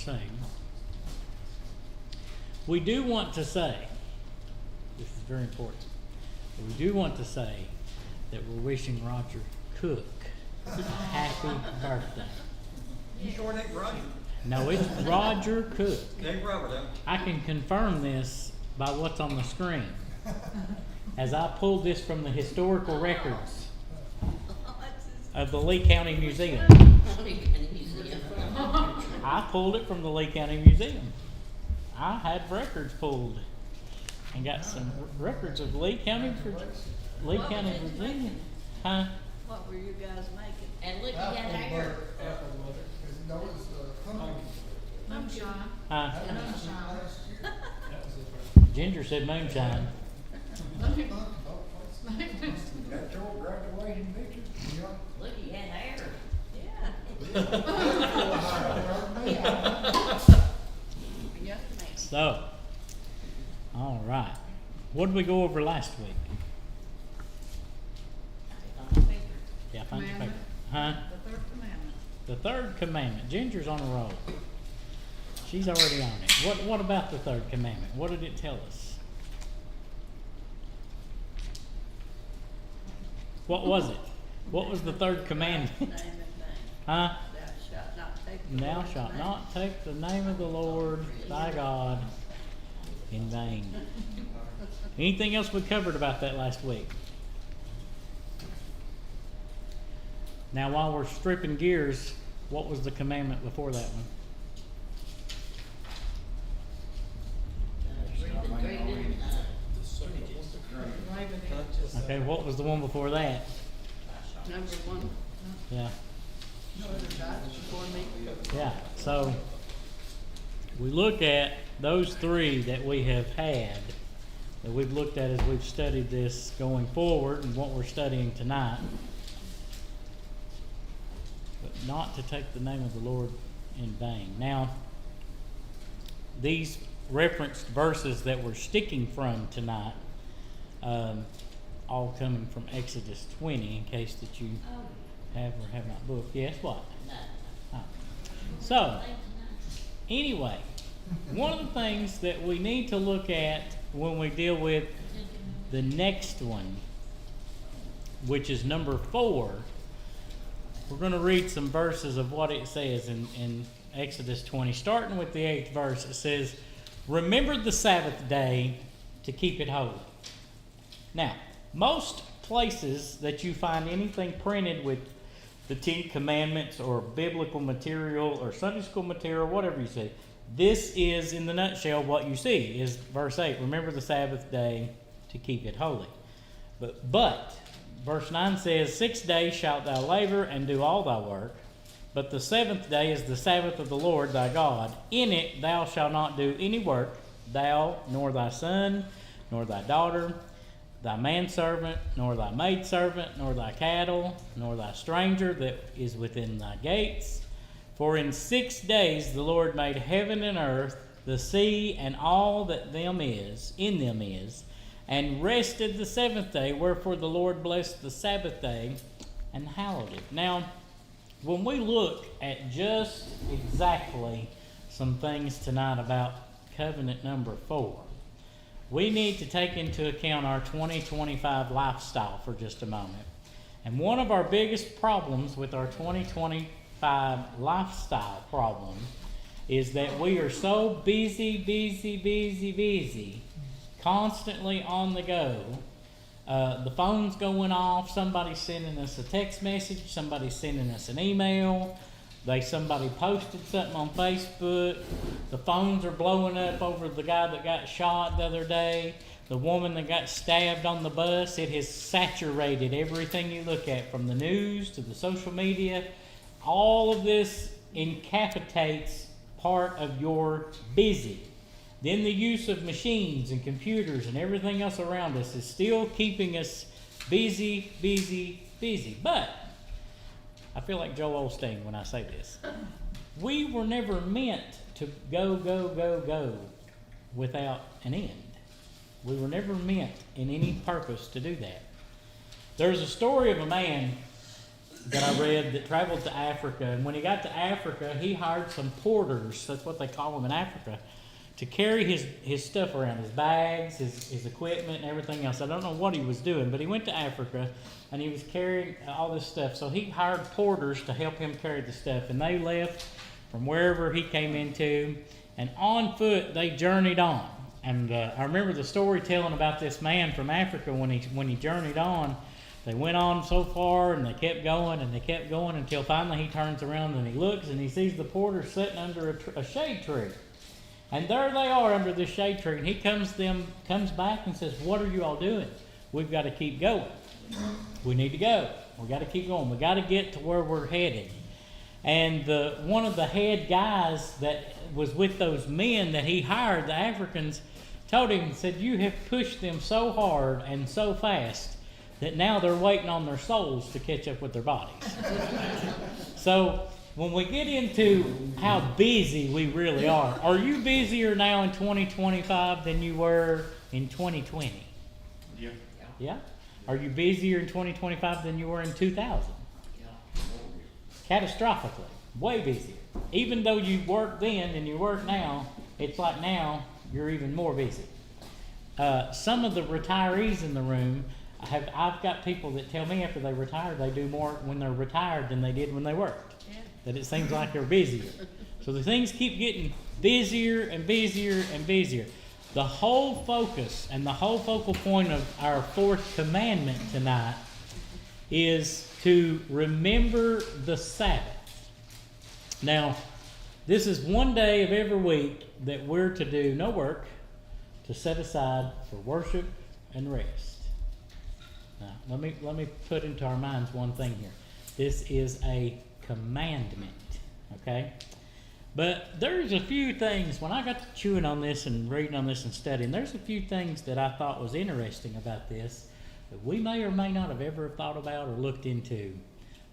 saying. We do want to say, this is very important, we do want to say that we're wishing Roger Cook a happy birthday. You sure it ain't Roger? No, it's Roger Cook. It ain't Robert, huh? I can confirm this by what's on the screen, as I pulled this from the historical records of the Lee County Museum. I pulled it from the Lee County Museum. I had records pulled and got some records of Lee County, Virginia. Huh? What were you guys making? And look, he had hair. Apple butter, 'cause you know it's pumpkin. Moonshine. Huh? That was just Moonshine. last year. That was the first. Ginger said moonshine. That's your graduation picture? Yeah. Look, he had hair. Yeah. Young man. So, all right. What did we go over last week? Yeah, find your paper. Huh? The third commandment. The third commandment. Ginger's on a roll. She's already on it. What about the third commandment? What did it tell us? What was it? What was the third commandment? Name and thing. Huh? Thou shalt not take the Thou Lord's shalt not take the name. name of the Lord thy God in vain. Anything else we covered about that last week? Now, while we're stripping gears, what was the commandment before that one? Okay, what was the one before that? Number one. Yeah. Before me. Yeah, so we look at those three that we have had, that we've looked at as we've studied this going forward and what we're studying tonight. But not to take the name of the Lord in vain. Now, these referenced verses that we're sticking from tonight, all coming from Exodus 20, in case that you have or have not booked. Yes, what? So, anyway, one of the things that we need to look at when we deal with the next one, which is number 4, we're going to read some verses of what it says in Exodus 20. Starting with the 8th verse, it says, "Remember the Sabbath day to keep it holy." Now, most places that you find anything printed with the 10 Commandments or biblical material or Sunday school material, whatever you see, this is, in the nutshell, what you see is verse 8. Remember the Sabbath day to keep it holy. But verse 9 says, 6 days shalt thou labor and do all thy work, but the 7th day is the Sabbath of the Lord thy God. In it thou shalt not do any work, thou, nor thy son, nor thy daughter, thy manservant, nor thy maidservant, nor thy cattle, nor thy stranger that is within thy gates. For in 6 days the Lord made heaven and earth, the sea, and all that in them is, and rested the 7th day. Wherefore the Lord blessed the Sabbath day and hallowed it. Now, when we look at just exactly some things tonight about covenant number 4, we need to take into account our 2025 lifestyle for just a moment. And one of our biggest problems with our 2025 lifestyle problem is that we are so busy, constantly on the go. The phone's going off, somebody's sending us a text message, somebody's sending us an email, somebody posted something on Facebook, the phones are blowing up over the guy that got shot the other day, the woman that got stabbed on the bus. It has saturated everything you look at, from the news to the social media. All of this incapacitates part of your busy. Then the use of machines and computers and everything else around us is still keeping us busy. But I feel like Joel Osteen when I say this. We were never meant to go without an end. We were never meant in any purpose to do that. There's a story of a man that I read that traveled to Africa, and when he got to Africa, he hired some porters, that's what they call them in Africa, to carry his stuff around, his bags, his equipment, and everything else. I don't know what he was doing, but he went to Africa, and he was carrying all this stuff. So he hired porters to help him carry the stuff, and they left from wherever he came into, and on foot they journeyed on. And I remember the story telling about this man from Africa when he journeyed on. They went on so far, and they kept going, until finally he turns around and he looks, and he sees the porters sitting under a shade tree. And there they are under this shade tree, and he comes back and says, "What are you all doing? We've got to keep going. We need to go. We got to keep going. We got to get to where we're headed." And one of the head guys that was with those men that he hired, the Africans, told him, said, "You have pushed them so hard and so fast that now they're waiting on their souls to catch up with their bodies." So when we get into how busy we really are you busier now in 2025 than you were in 2020? Yeah. Yeah? Are you busier in 2025 than you were in 2000? Catastrophically. Way busier. Even though you worked then and you work now, it's like now you're even more busy. Some of the retirees in the room, I've got people that tell me after they retire, they do more when they're retired than they did when they worked. Yeah. That it seems like they're busier. So the things keep getting busier and busier and busier. The whole focus and the whole focal point of our fourth commandment tonight is to remember the Sabbath. Now, this is one day of every week that we're to do no work, to set aside for worship and rest. Now, let me put into our minds one thing here. This is a commandment, okay? But there's a few things, when I got to chewing on this and reading on this and studying, there's a few things that I thought was interesting about this that we may or may not have ever thought about or looked into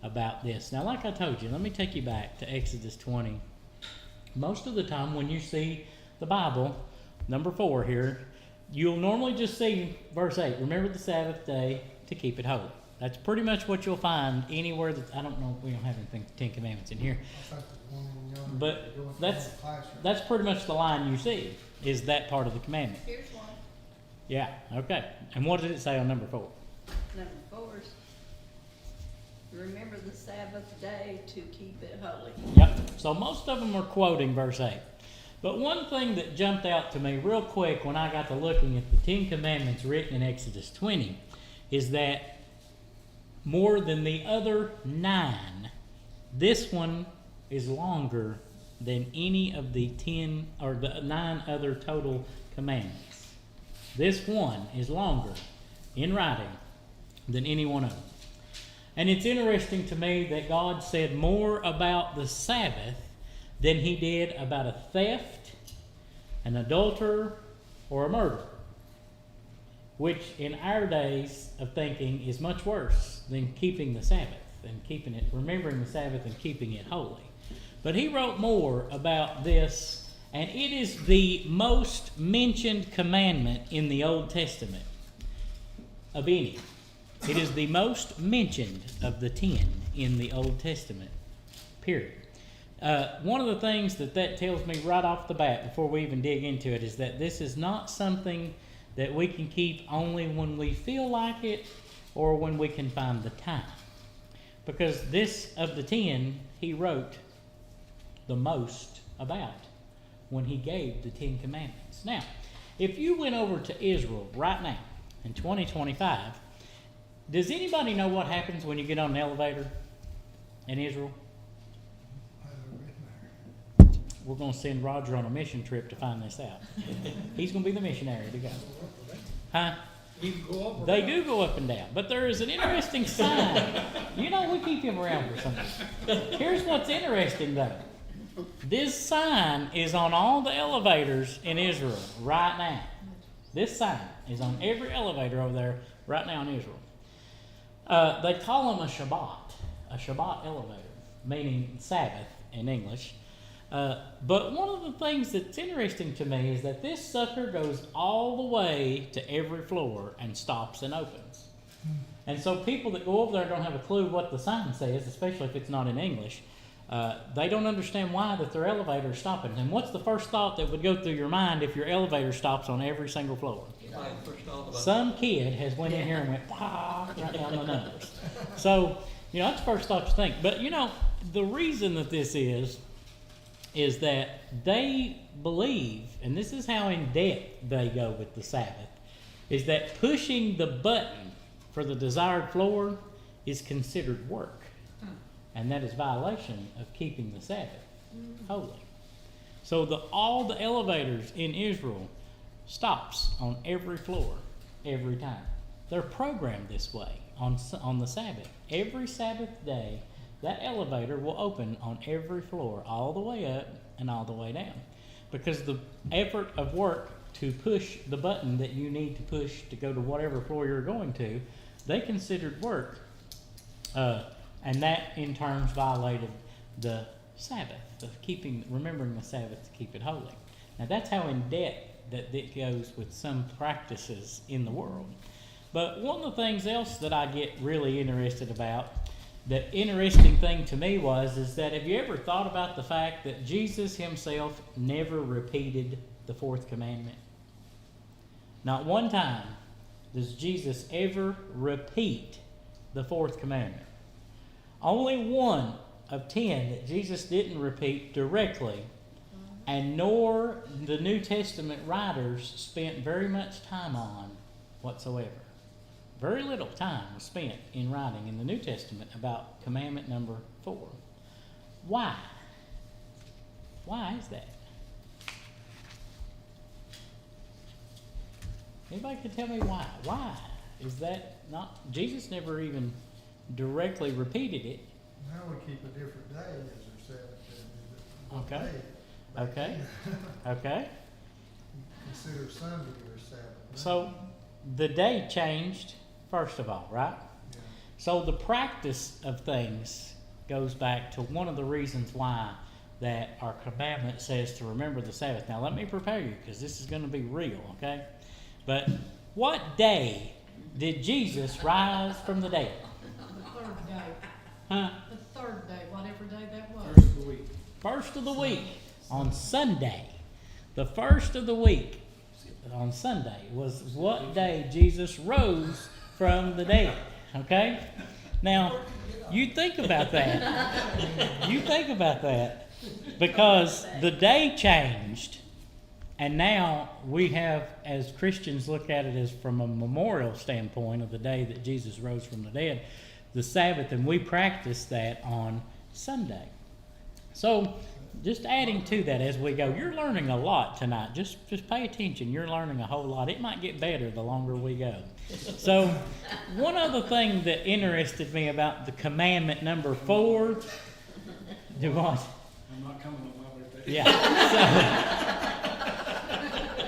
about this. Now, like I told you, let me take you back to Exodus 20. Most of the time when you see the Bible, number 4 here, you'll normally just see verse 8, remember the Sabbath day to keep it holy. That's pretty much what you'll find anywhere that, I don't know, we don't have anything, 10 Commandments in here. But that's pretty much the line you see, is that part of the commandment. Here's one. Yeah, okay. And what did it say on number 4? Number 4 is, remember the Sabbath day to keep it holy. Yep. So most of them are quoting verse 8. But one thing that jumped out to me real quick when I got to looking at the 10 Commandments written in Exodus 20 is that more than the other 9, this one is longer than any of the 10 or the 9 other total commandments. This one is longer in writing than any one of them. And it's interesting to me that God said more about the Sabbath than he did about a theft, an adulterer, or a murderer, which in our days of thinking is much worse than keeping the Sabbath and keeping it, remembering the Sabbath and keeping it holy. But he wrote more about this, and it is the most mentioned commandment in the Old Testament of any. It is the most mentioned of the 10 in the Old Testament, period. One of the things that tells me right off the bat before we even dig into it is that this is not something that we can keep only when we feel like it or when we can find the time. Because this of the 10, he wrote the most about when he gave the 10 Commandments. Now, if you went over to Israel right now in 2025, does anybody know what happens when you get on an elevator in Israel? We're going to send Roger on a mission trip to find this out. He's going to be the missionary to go. Huh? You can go up or They down. do go up and down, but there is an interesting sign. You know, we keep him around for something. Here's what's interesting, though. This sign is on all the elevators in Israel right now. This sign is on every elevator over there right now in Israel. They call them a Shabbat elevator, meaning Sabbath in English. But one of the things that's interesting to me is that this sucker goes all the way to every floor and stops and opens. And so people that go over there don't have a clue what the sign says, especially if it's not in English. They don't understand why that their elevator is stopping. And what's the first thought that would go through your mind if your elevator stops on every single floor? Somebody pushed all the buttons. Some kid has went in here and went, right down the numbers. So, that's the first thought you think. But, the reason that this is that they believe, and this is how in depth they go with the Sabbath, is that pushing the button for the desired floor is considered work. And that is violation of keeping the Sabbath holy. So all the elevators in Israel stops on every floor every time. They're programmed this way on the Sabbath. Every Sabbath day, that elevator will open on every floor, all the way up and all the way down. Because the effort of work to push the button that you need to push to go to whatever floor you're going to, they considered work. And that in turn violated the Sabbath, of remembering the Sabbath to keep it holy. Now that's how in depth that it goes with some practices in the world. But one of the things else that I get really interested about, the interesting thing to me is that have you ever thought about the fact that Jesus himself never repeated the fourth commandment? Not one time does Jesus ever repeat the fourth commandment. Only one of 10 that Jesus didn't repeat directly, and nor the New Testament writers spent very much time on whatsoever. Very little time was spent in writing in the New Testament about commandment number 4. Why? Why is that? Anybody can tell me why? Why is that not? Jesus never even directly repeated it. Now we keep a different day as our Sabbath. Okay. Back Okay. then, Okay. Consider Sunday your Sabbath. So the day changed, first of all, right? Yeah. So the practice of things goes back to one of the reasons why that our commandment says to remember the Sabbath. Now let me prepare you, because this is going to be real, okay? But what day did Jesus rise from the dead? The third day. Huh? The third day, whatever day that was. First of the week. First of the week, on Sunday. The first of the week, on Sunday, was what day Jesus rose from the dead. Okay? Now, you think about that. You think about that. Because the day changed, and now we have, as Christians, look at it as from a memorial standpoint of the day that Jesus rose from the dead, the Sabbath, and we practice that on Sunday. So, just adding to that as we go, you're learning a lot tonight. Just pay attention. You're learning a whole lot. It might get better the longer we go. So, one other thing that interested me about the commandment number 4, do what? I'm not coming on my birthday. Yeah.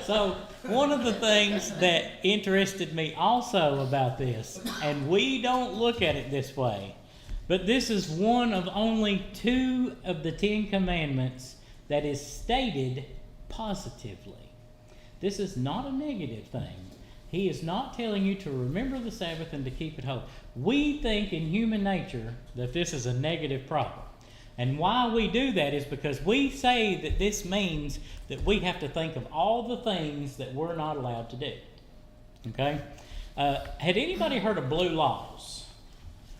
So one of the things that interested me also about this, and we don't look at it this way, but this is one of only 2 of the 10 commandments that is stated positively. This is not a negative thing. He is not telling you to remember the Sabbath and to keep it holy. We think in human nature that this is a negative problem. And why we do that is because we say that this means that we have to think of all the things that we're not allowed to do. Okay? Had anybody heard of blue laws?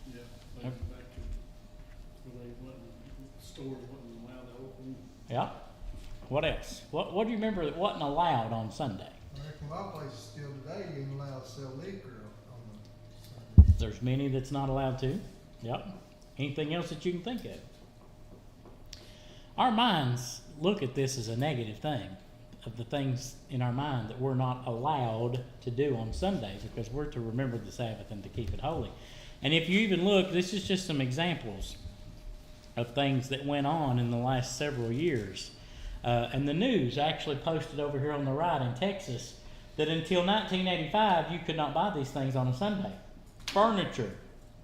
Yeah, back to where they wasn't, stores wasn't allowed to open. Yeah. What else? What do you remember that wasn't allowed on Sunday? I reckon a lot of places still today you ain't allowed to sell liquor on the Sunday. There's many that's not allowed to. Yep. Anything else that you can think of? Our minds look at this as a negative thing, of the things in our mind that we're not allowed to do on Sundays because we're to remember the Sabbath and to keep it holy. And if you even look, this is just some examples of things that went on in the last several years. And the news actually posted over here on the right in Texas that until 1985 you could not buy these things on a Sunday. Furniture,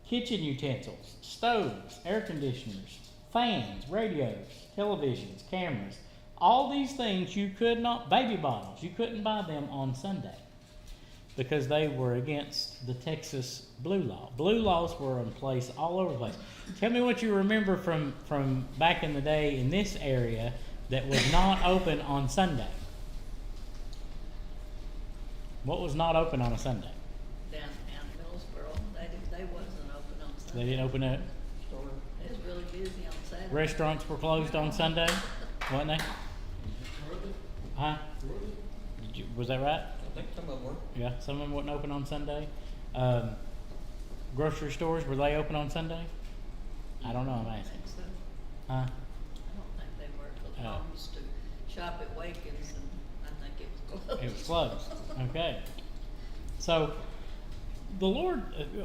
kitchen utensils, stoves, air conditioners, fans, radios, televisions, cameras, all these things you could not, baby bottles, you couldn't buy them on Sunday. because they were against the Texas blue law. Blue laws were in place all over the place. Tell me what you remember from back in the day in this area that was not open on Sunday. What was not open on a Sunday? Downtown Millsboro, they wasn't open on Sunday. They didn't open up. It was really busy on Saturday. Restaurants were closed on Sunday, weren't they? Were they? Huh? Were they? Was that right? I think some of them were. Yeah, some of them wasn't open on Sunday. Grocery stores, were they open on Sunday? I don't know, I'm I asking. think so. Huh? I don't think they were, because Oh. Mom used to shop at Wakens, and I think it was closed. It was closed. Okay. So, the Lord,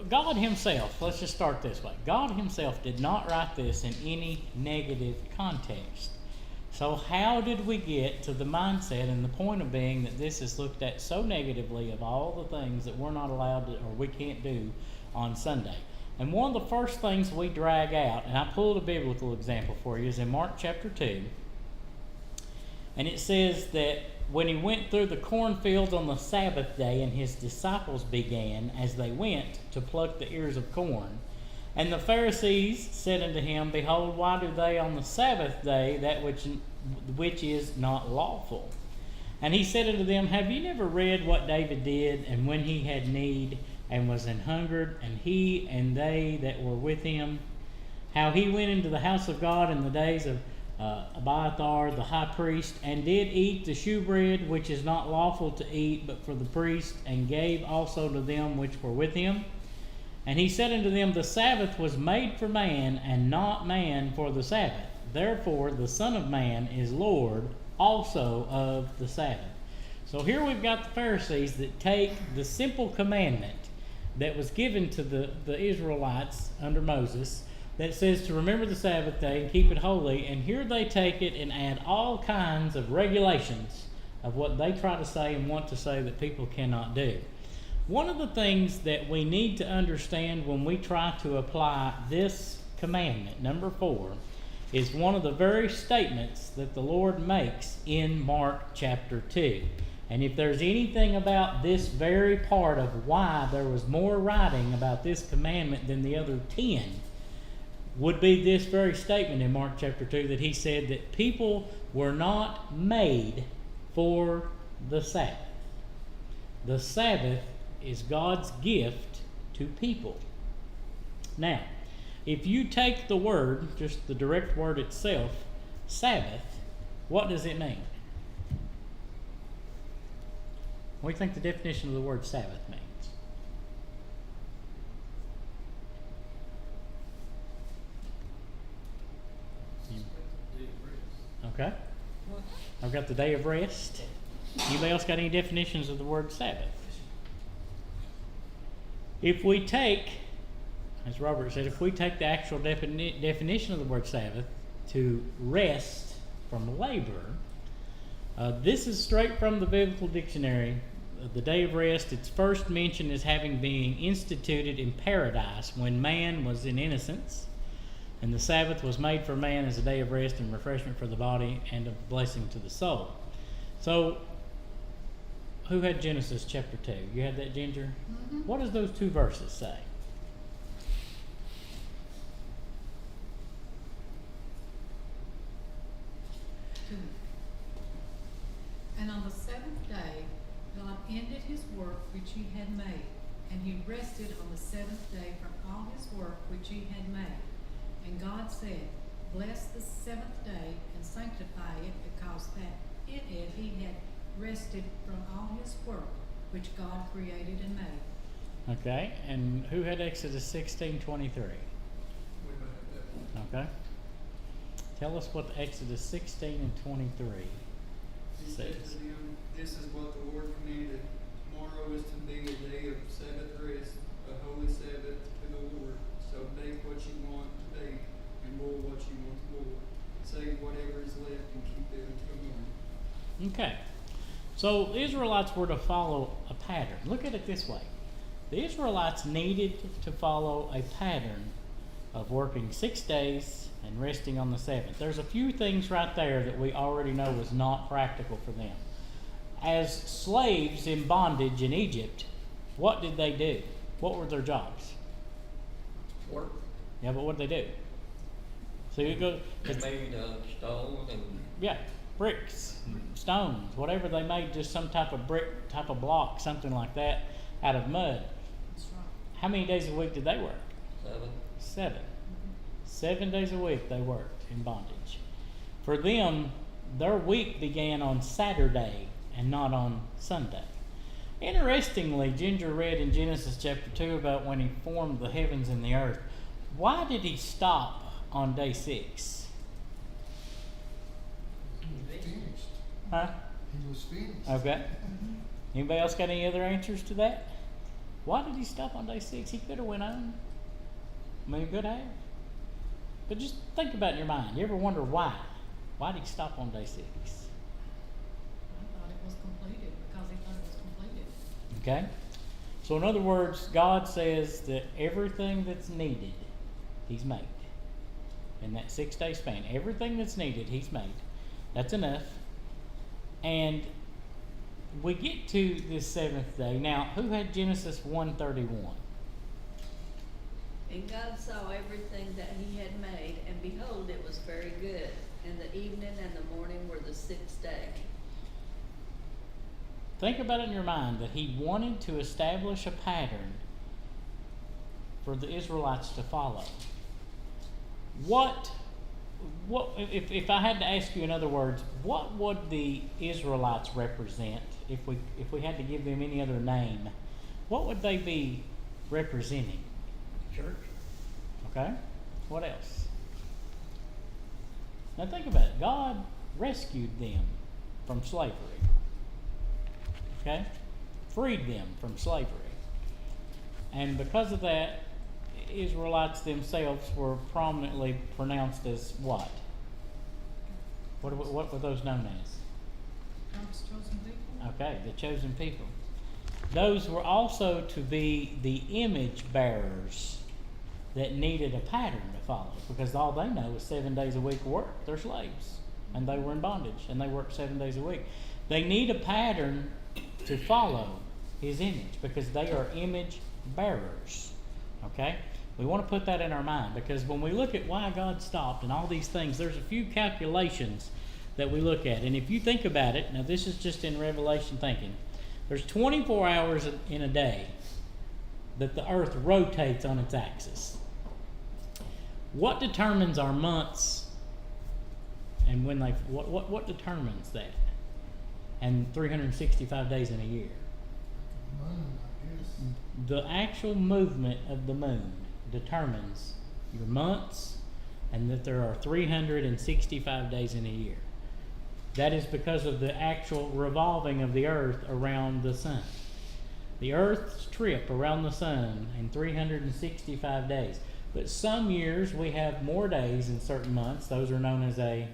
God Himself, let's just start this way. God Himself did not write this in any negative context. So how did we get to the mindset and the point of being that this is looked at so negatively of all the things that we're not allowed to or we can't do on Sunday? And one of the first things we drag out, and I pulled a biblical example for you, is in Mark chapter 2. And it says that when He went through the cornfields on the Sabbath day, and His disciples began, as they went, to pluck the ears of corn. And the Pharisees said unto Him, Behold, why do they on the Sabbath day that which is not lawful? And He said unto them, Have ye never read what David did, and when he had need, and was an hungered, and he and they that were with him, how he went into the house of God in the days of Abiathar the high priest, and did eat the shewbread, which is not lawful to eat, but for the priest, and gave also to them which were with him? And He said unto them, The Sabbath was made for man, and not man for the Sabbath. Therefore the Son of Man is Lord also of the Sabbath. So here we've got the Pharisees that take the simple commandment that was given to the Israelites under Moses, that says to remember the Sabbath day and keep it holy, and here they take it and add all kinds of regulations of what they try to say and want to say that people cannot do. One of the things that we need to understand when we try to apply this commandment, number 4, is one of the very statements that the Lord makes in Mark chapter 2. And if there's anything about this very part of why there was more writing about this commandment than the other 10, would be this very statement in Mark chapter 2, that He said that people were not made for the Sabbath. The Sabbath is God's gift to people. Now, if you take the word, just the direct word itself, Sabbath, what does it mean? What do you think the definition of the word Sabbath means? Day of rest. Okay. I've got the day of rest. Anybody else got any definitions of the word Sabbath? If we take, as Robert said, if we take the actual definition of the word Sabbath to rest from labor, this is straight from the biblical dictionary. The day of rest, its first mention is having been instituted in paradise when man was in innocence, and the Sabbath was made for man as a day of rest and refreshment for the body and a blessing to the soul. So, who had Genesis chapter 2? You had that, Ginger? Mhm. What does those 2 verses say? And on the seventh day, God ended His work which He had made, and He rested on the seventh day from all His work which He had made. And God said, Bless the seventh day and sanctify it, because that in it He had rested from all His work which God created and made. Okay, and who had Exodus 16:23? Okay. Tell us what Exodus 16 and 23 He said says. to them, This is what the Lord commanded. Tomorrow is to be a day of Sabbath rest, a holy Sabbath to the Lord. So bake what you want to bake, and boil what you want to boil. Save whatever is left and keep it until morning. Okay. So the Israelites were to follow a pattern. Look at it this way. The Israelites needed to follow a pattern of working 6 days and resting on the 7th. There's a few things right there that we already know was not practical for them. As slaves in bondage in Egypt, what did they do? What were their jobs? Work, Yeah, but what did they do? So you go, they made, stone and yeah, bricks, stones, whatever they made, just some type of brick, type of block, something like that, out of mud. That's right. How many days a week did they work? 7. 7. 7 days a week they worked in bondage. For them, their week began on Saturday and not on Sunday. Interestingly, Ginger read in Genesis chapter 2 about when he formed the heavens and the earth. Why did he stop on day 6? He was finished. Huh? He was finished. Okay. Anybody else got any other answers to that? Why did he stop on day 6? He could have went on. I mean, he could have. But just think about it in your mind. You ever wonder why? Why did he stop on day 6? I thought it was completed because he thought it was completed. Okay? So in other words, God says that everything that's needed, he's made. In that 6-day span, everything that's needed, he's made. That's enough. And we get to this 7th day. Now, who had Genesis 1:31? And God saw everything that he had made, and behold, it was very good. And the evening and the morning were the 6th day. Think about it in your mind that he wanted to establish a pattern for the Israelites to follow. What if I had to ask you in other words, what would the Israelites represent if we had to give them any other name? What would they be representing? Church. Okay? What else? Now think about it. God rescued them from slavery. Okay? Freed them from slavery. And because of that, Israelites themselves were prominently pronounced as what? What were those known as? God's chosen people. Okay, the chosen people. Those were also to be the image bearers that needed a pattern to follow, because all they know is 7 days a week work. They're slaves, and they were in bondage, and they worked 7 days a week. They need a pattern to follow his image, because they are image bearers. Okay? We want to put that in our mind, because when we look at why God stopped and all these things, there's a few calculations that we look at. And if you think about it, now this is just in Revelation thinking, there's 24 hours in a day that the earth rotates on its axis. What determines our months and when they, what determines that? And 365 days in a year. Moon, I guess. The actual movement of the moon determines your months, and that there are 365 days in a year. That is because of the actual revolving of the earth around the sun. The earth's trip around the sun in 365 days. But some years we have more days in certain months. Those are known as a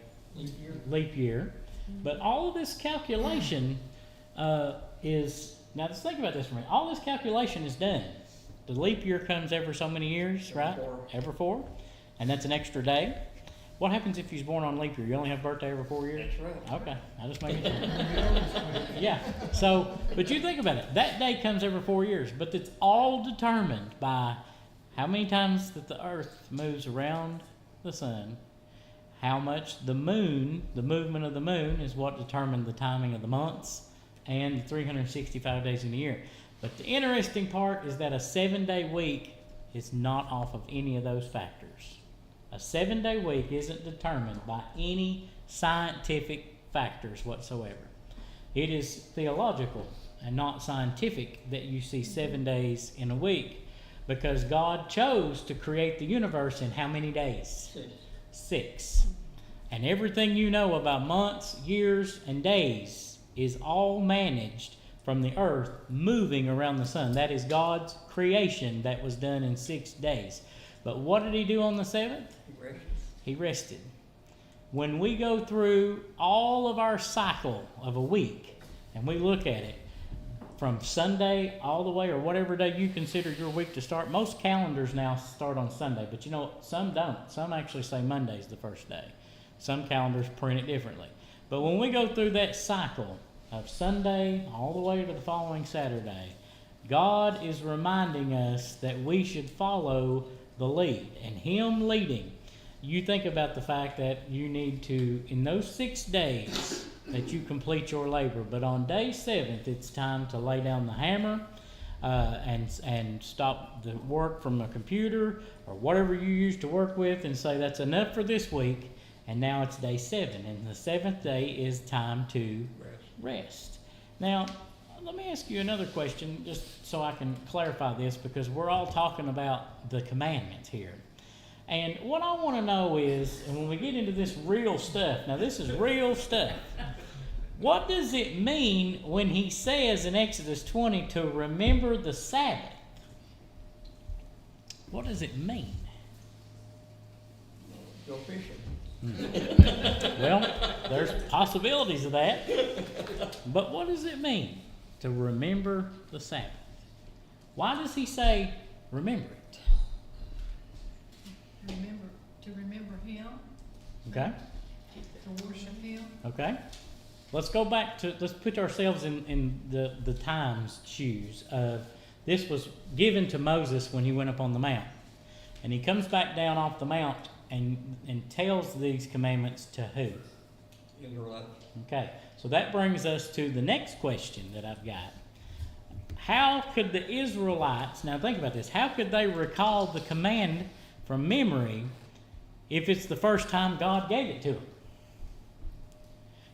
leap year. But all of this calculation is, now let's think about this for a minute. All this calculation is done. The leap year comes every so many years, right? Every 4. And that's an extra day. What happens if you're born on leap year? You only have birthday every 4 years? That's right. Okay, I just making sure. Yeah. So, but you think about it. That day comes every 4 years, but it's all determined by how many times that the earth moves around the sun, how much the moon, the movement of the moon is what determined the timing of the months and the 365 days in a year. But the interesting part is that a 7-day week is not off of any of those factors. A 7-day week isn't determined by any scientific factors whatsoever. It is theological and not scientific that you see 7 days in a week, because God chose to create the universe in how many days? 6. And everything you know about months, years, and days is all managed from the earth moving around the sun. That is God's creation that was done in 6 days. But what did he do on the 7th? He rested. When we go through all of our cycle of a week and we look at it from Sunday all the way, or whatever day you consider your week to start, most calendars now start on Sunday, but you know, some don't. Some actually say Monday's the first day. Some calendars print it differently. But when we go through that cycle of Sunday all the way to the following Saturday, God is reminding us that we should follow the lead, and Him leading. You think about the fact that you need to, in those 6 days, that you complete your labor, but on day 7th, it's time to lay down the hammer and stop the work from a computer or whatever you used to work with, and say that's enough for this week. And now it's day 7, and the 7th day is time to rest. Now, let me ask you another question, just so I can clarify this, because we're all talking about the commandments here. And what I want to know is, and when we get into this real stuff, now this is real stuff, what does it mean when he says in Exodus 20 to remember the Sabbath? What does it mean? Go fishing. Well, there's possibilities of that. But what does it mean to remember the Sabbath? Why does he say remember it? To remember him, Okay? to worship him. Okay? Let's go back to, let's put ourselves in the time's shoes of, this was given to Moses when he went up on the mount. And he comes back down off the mount and tells these commandments to who? Israelites. Okay, so that brings us to the next question that I've got. How could the Israelites, now think about this, how could they recall the command from memory if it's the first time God gave it to them?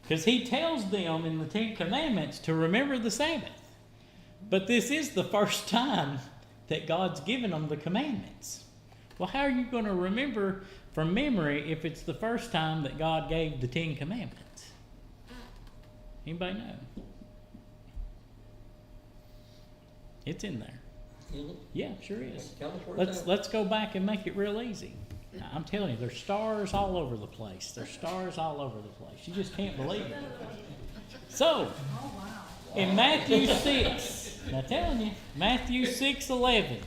Because he tells them in the 10 Commandments to remember the Sabbath. But this is the first time that God's given them the commandments. Well, how are you going to remember from memory if it's the first time that God gave the 10 Commandments? Anybody know? It's in there. Is it? Yeah, sure is. Tell us where it's at. Let's go back and make it real easy. Now, I'm telling you, there's stars all over the place. There's stars all over the place. You just can't believe it. So, Oh, wow. in Matthew 6, now telling you, Matthew 6:11,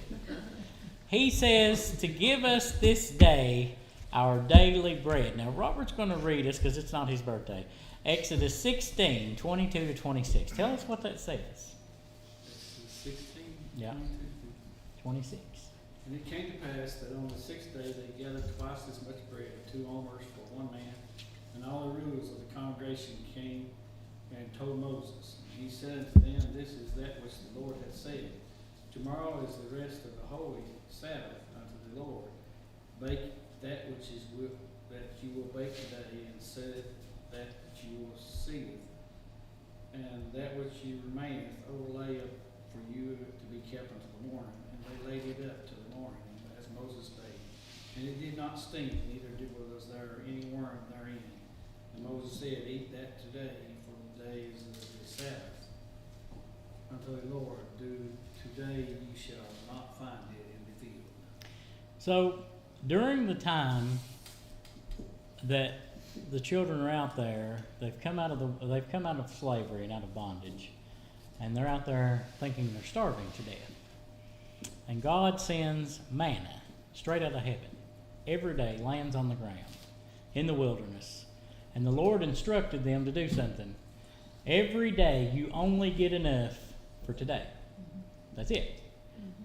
he says to give us this day our daily bread. Now, Robert's going to read us, because it's not his birthday, Exodus 16, 22 to 26. Tell us what that says. Exodus 16, Yeah. 22. 26. And it came to pass that on the 6th day they gathered twice as much bread, 2 omers for 1 man. And all the rulers of the congregation came and told Moses. And he said unto them, This is that which the Lord hath said. Tomorrow is the rest of the holy Sabbath unto the Lord. Bake that which is that you will bake today, and set that which you will seal, and that which you remaineth overlay up for you to be kept until the morning. And they laid it up till the morning, as Moses spake. And it did not stink, neither was there any worm therein. And Moses said, Eat that today, for the days of the Sabbath unto the Lord. Today you shall not find it in the field. So, during the time that the children are out there, they've come out of slavery and out of bondage, and they're out there thinking they're starving to death. And God sends manna straight out of heaven. Every day lands on the ground in the wilderness. And the Lord instructed them to do something. Every day you only get enough for today. That's it.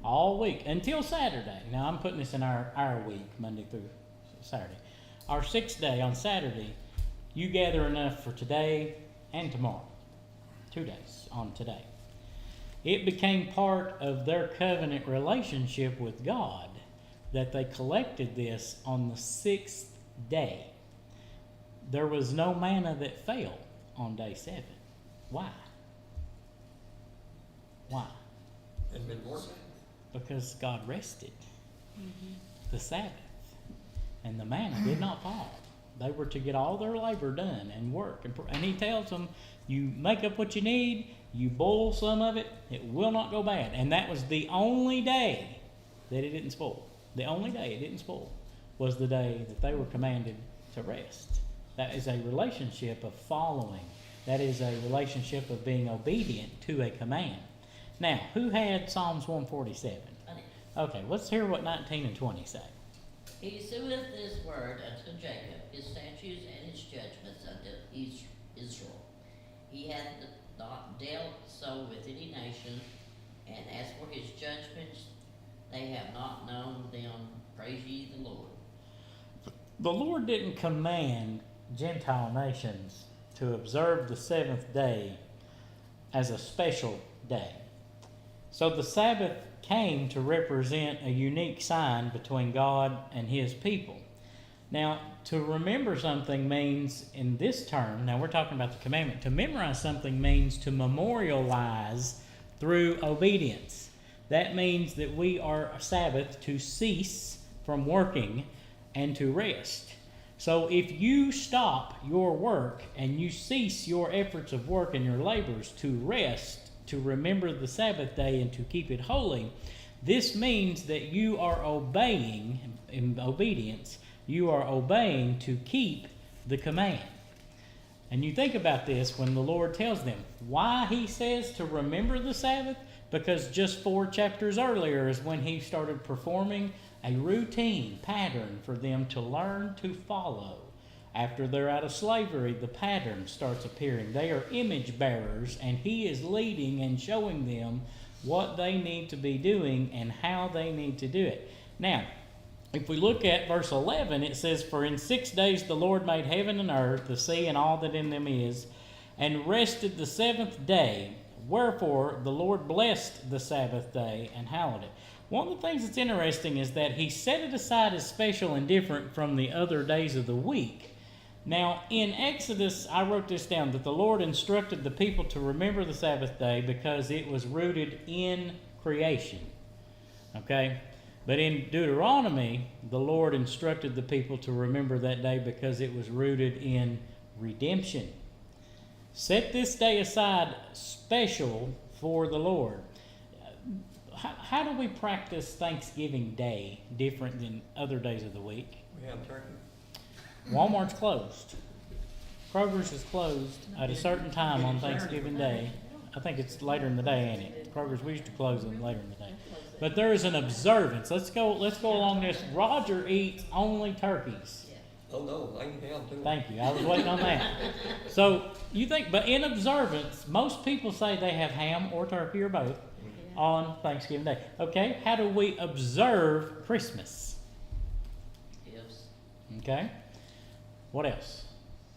All week until Saturday. Now I'm putting this in our week, Monday through Saturday. Our 6th day on Saturday, you gather enough for today and tomorrow. 2 days on today. It became part of their covenant relationship with God that they collected this on the 6th day. There was no manna that fell on day 7. Why? Why? It's been working. Because God rested the Sabbath, and the manna did not fall. They were to get all their labor done and work. And he tells them, you make up what you need, you boil some of it, it will not go bad. And that was the only day that it didn't spoil. The only day it didn't spoil was the day that they were commanded to rest. That is a relationship of following. That is a relationship of being obedient to a command. Now, who had Psalms 147? Okay, let's hear what 19 and 20 say. He sueth his word unto Jacob, his statutes and his judgments unto Israel. He hath not dealt so with any nation, And as for his judgments, they have not known them. Praise ye the Lord. The Lord didn't command Gentile nations to observe the seventh day as a special day. So the Sabbath came to represent a unique sign between God and his people. Now, to remember something means, in this term, now we're talking about the commandment, to memorize something means to memorialize through obedience. That means that we are Sabbath to cease from working and to rest. So if you stop your work and you cease your efforts of work and your labors to rest, to remember the Sabbath day and to keep it holy, this means that you are obeying, in obedience, you are obeying to keep the command. And you think about this when the Lord tells them why he says to remember the Sabbath, because just 4 chapters earlier is when he started performing a routine pattern for them to learn to follow. After they're out of slavery, the pattern starts appearing. They are image bearers, and he is leading and showing them what they need to be doing and how they need to do it. Now, if we look at verse 11, it says, "For in 6 days the Lord made heaven and earth, the sea and all that in them is, and rested the seventh day. Wherefore the Lord blessed the Sabbath day and hallowed it." One of the things that's interesting is that he set it aside as special and different from the other days of the week. Now, in Exodus, I wrote this down, that the Lord instructed the people to remember the Sabbath day because it was rooted in creation. Okay? But in Deuteronomy, the Lord instructed the people to remember that day because it was rooted in redemption. Set this day aside special for the Lord. How do we practice Thanksgiving Day different than other days of the week? We have turkey. Walmart's closed. Kroger's is closed at a certain time on Thanksgiving Day. I think it's later in the day, ain't it? Kroger's, we used to close them later in the day. But there is an observance. Let's go along this. Roger eats only turkeys. Oh, no, I can have too. Thank you. I was waiting on that. So you think, but in observance, most people say they have ham or turkey or both on Thanksgiving Day. Okay, how do we observe Christmas? Gifts. Okay, what else?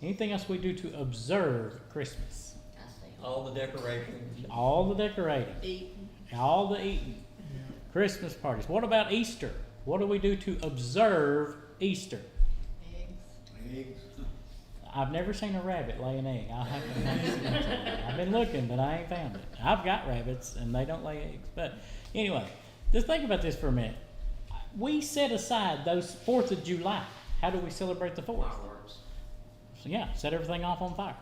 Anything else we do to observe Christmas? I say All the decorations. All the decorating, Eating. all the eating, Christmas parties. What about Easter? What do we do to observe Easter? Eggs. I've never seen a rabbit lay an egg. I've been looking, but I ain't found it. I've got rabbits, and they don't lay eggs. But anyway, just think about this for a minute. We set aside those 4th of July. How do we celebrate the 4th? fireworks. So yeah, set everything off on fire.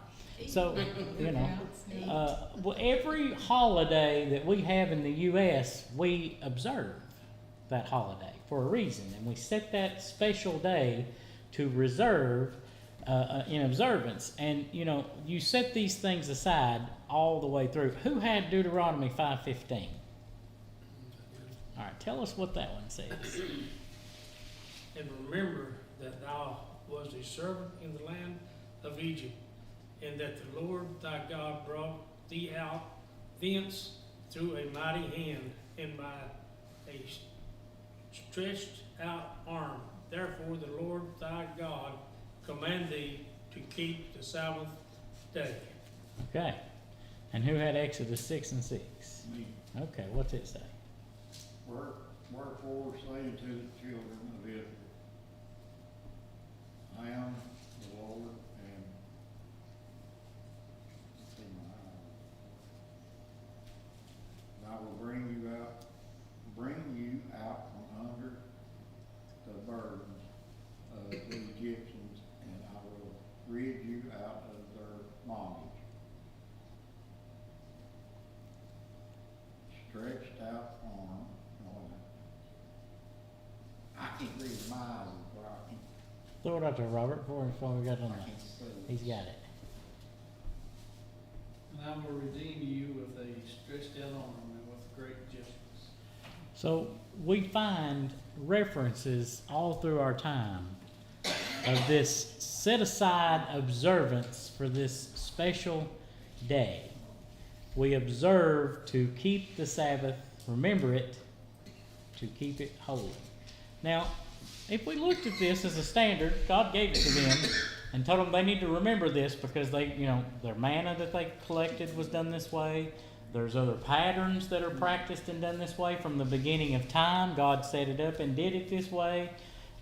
So, you know, well, every holiday that we have in the U.S., we observe that holiday for a reason. And we set that special day to reserve in observance. And, you know, you set these things aside all the way through. Who had Deuteronomy 5:15? All right, tell us what that one says. And remember that thou wast a servant in the land of Egypt, and that the Lord thy God brought thee out thence through a mighty hand and by a stretched out arm. Therefore the Lord thy God command thee to keep the Sabbath day. Okay. And who had Exodus 6 and 6? Me. Okay, what's it say? Wherefore say to the children of Israel, I am the Lord, and let's see my eyes. And I will bring you out from under the burdens of the Egyptians, and I will rid you out of their bondage. Stretched out arm. I can't read my eyes, but I can. Throw it out there, Robert, before we got on I that. can't see. He's got it. And I will redeem you with a stretched out arm and with great justice. So we find references all through our time of this set aside observance for this special day. we observe to keep the Sabbath, remember it, to keep it holy. Now, if we looked at this as a standard, God gave it to them and told them they need to remember this because they, their manna that they collected was done this way. There's other patterns that are practiced and done this way from the beginning of time. God set it up and did it this way.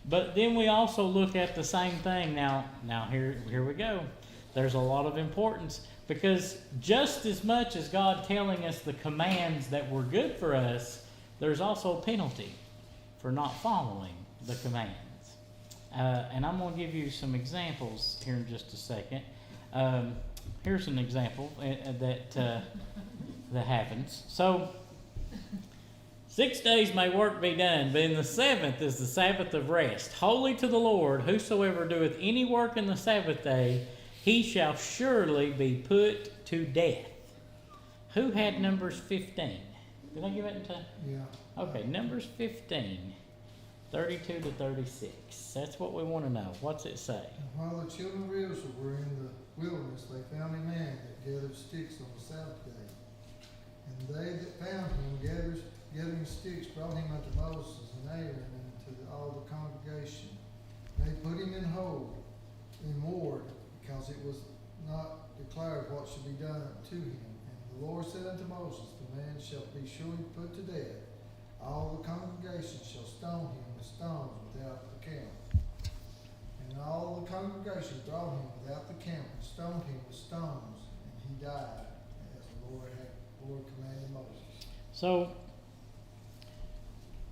But then we also look at the same thing. Now here we go. There's a lot of importance because just as much as God telling us the commands that were good for us, there's also a penalty for not following the commands. And I'm going to give you some examples here in just a second. Here's an example that happens. So, 6 days may work be done, but in the seventh is the Sabbath of rest, holy to the Lord. Whosoever doeth any work in the Sabbath day, he shall surely be put to death. Who had Numbers 15? Did I give it to? Yeah. Okay, Numbers 15, 32 to 36. That's what we want to know. What's it say? And while the children of Israel were in the wilderness, they found a man that gathered sticks on the Sabbath day. And they that found him gathering sticks brought him unto Moses and Aaron and to all the congregation. They put him in hold, in ward, because it was not declared what should be done to him. And the Lord said unto Moses, the man shall be surely put to death. All the congregation shall stone him with stones without the camp. And all the congregation brought him without the camp and stoned him with stones, and he died, as the Lord commanded Moses. So,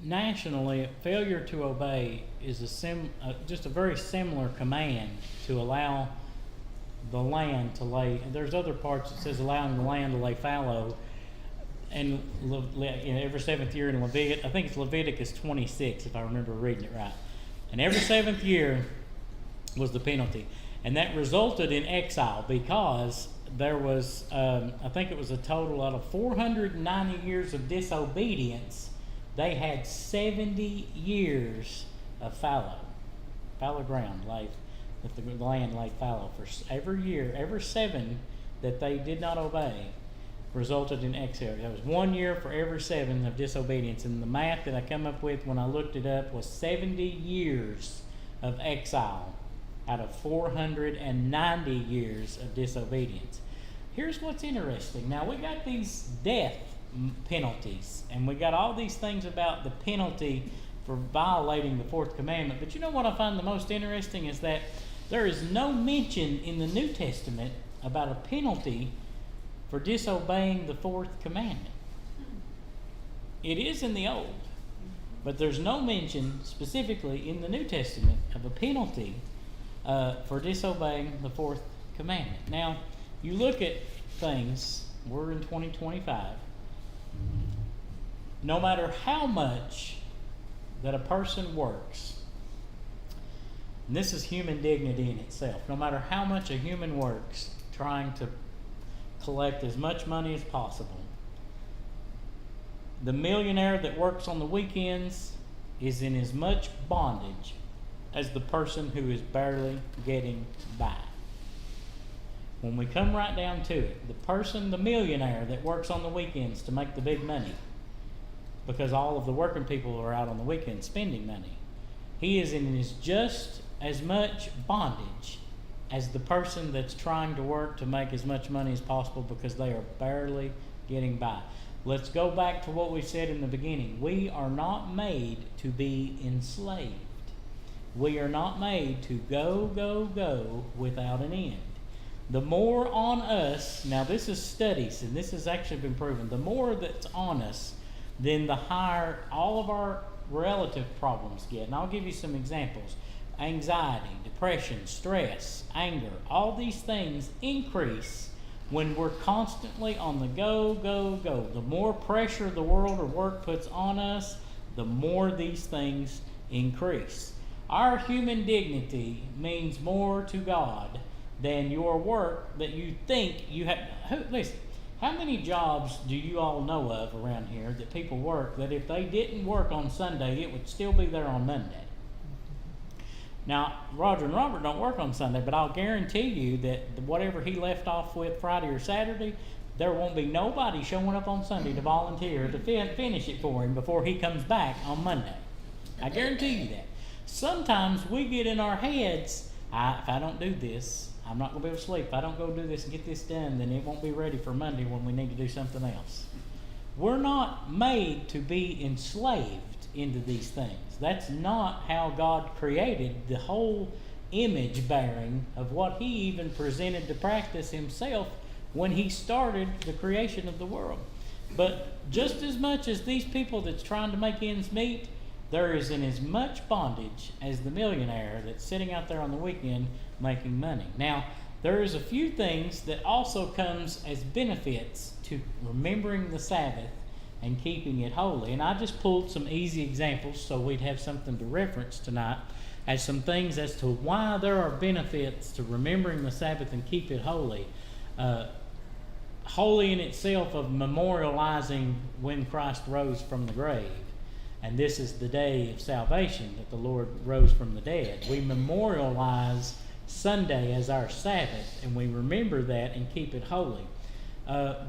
nationally, failure to obey is just a very similar command to allow the land to lay. And there's other parts that says allowing the land to lay fallow. And every seventh year in Leviticus, I think it's Leviticus 26, if I remember reading it right. And every seventh year was the penalty. And that resulted in exile because there was, I think it was a total out of 490 years of disobedience, they had 70 years of fallow ground laid, that the land laid fallow. For every year, every 7 that they did not obey resulted in exile. That was 1 year for every 7 of disobedience. And the math that I come up with when I looked it up was 70 years of exile out of 490 years of disobedience. Here's what's interesting. Now, we got these death penalties, and we got all these things about the penalty for violating the 4th commandment. But you know what I find the most interesting is that there is no mention in the New Testament about a penalty for disobeying the 4th commandment. It is in the Old, but there's no mention specifically in the New Testament of a penalty for disobeying the 4th commandment. Now, you look at things, we're in 2025, no matter how much that a person works, and this is human dignity in itself, no matter how much a human works trying to collect as much money as possible, the millionaire that works on the weekends is in as much bondage as the person who is barely getting by. When we come right down to it, the millionaire that works on the weekends to make the big money, because all of the working people are out on the weekends spending money, he is in just as much bondage as the person that's trying to work to make as much money as possible because they are barely getting by. Let's go back to what we said in the beginning. We are not made to be enslaved. We are not made to go without an end. The more on us, now this is studies, and this has actually been proven, the more that's on us, then the higher all of our relative problems get. And I'll give you some examples. Anxiety, depression, stress, anger, all these things increase when we're constantly on the go. The more pressure the world or work puts on us, the more these things increase. Our human dignity means more to God than your work that you think you have. Listen, how many jobs do you all know of around here that people work that if they didn't work on Sunday, it would still be there on Monday? Now, Roger and Robert don't work on Sunday, but I'll guarantee you that whatever he left off with Friday or Saturday, there won't be nobody showing up on Sunday to volunteer to finish it for him before he comes back on Monday. I guarantee you that. Sometimes we get in our heads, if I don't do this, I'm not going to be able to sleep. If I don't go do this and get this done, then it won't be ready for Monday when we need to do something else. We're not made to be enslaved into these things. That's not how God created the whole image bearing of what he even presented to practice himself when he started the creation of the world. But just as much as these people that's trying to make ends meet, there is in as much bondage as the millionaire that's sitting out there on the weekend making money. Now, there is a few things that also comes as benefits to remembering the Sabbath and keeping it holy. And I just pulled some easy examples so we'd have something to reference tonight as some things as to why there are benefits to remembering the Sabbath and keep it holy. Holy in itself of memorializing when Christ rose from the grave. And this is the day of salvation that the Lord rose from the dead. We memorialize Sunday as our Sabbath, and we remember that and keep it holy.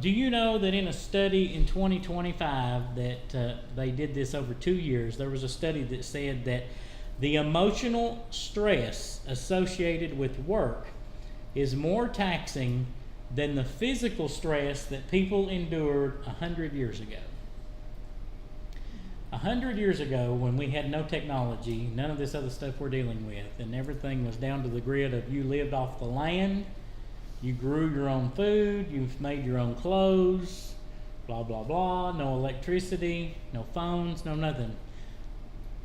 Do you know that in a study in 2025 that they did this over 2 years, there was a study that said that the emotional stress associated with work is more taxing than the physical stress that people endured 100 years ago. 100 years ago, when we had no technology, none of this other stuff we're dealing with, and everything was down to the grid of you lived off the land, you grew your own food, you've made your own clothes, blah, blah, blah, no electricity, no phones, no nothing.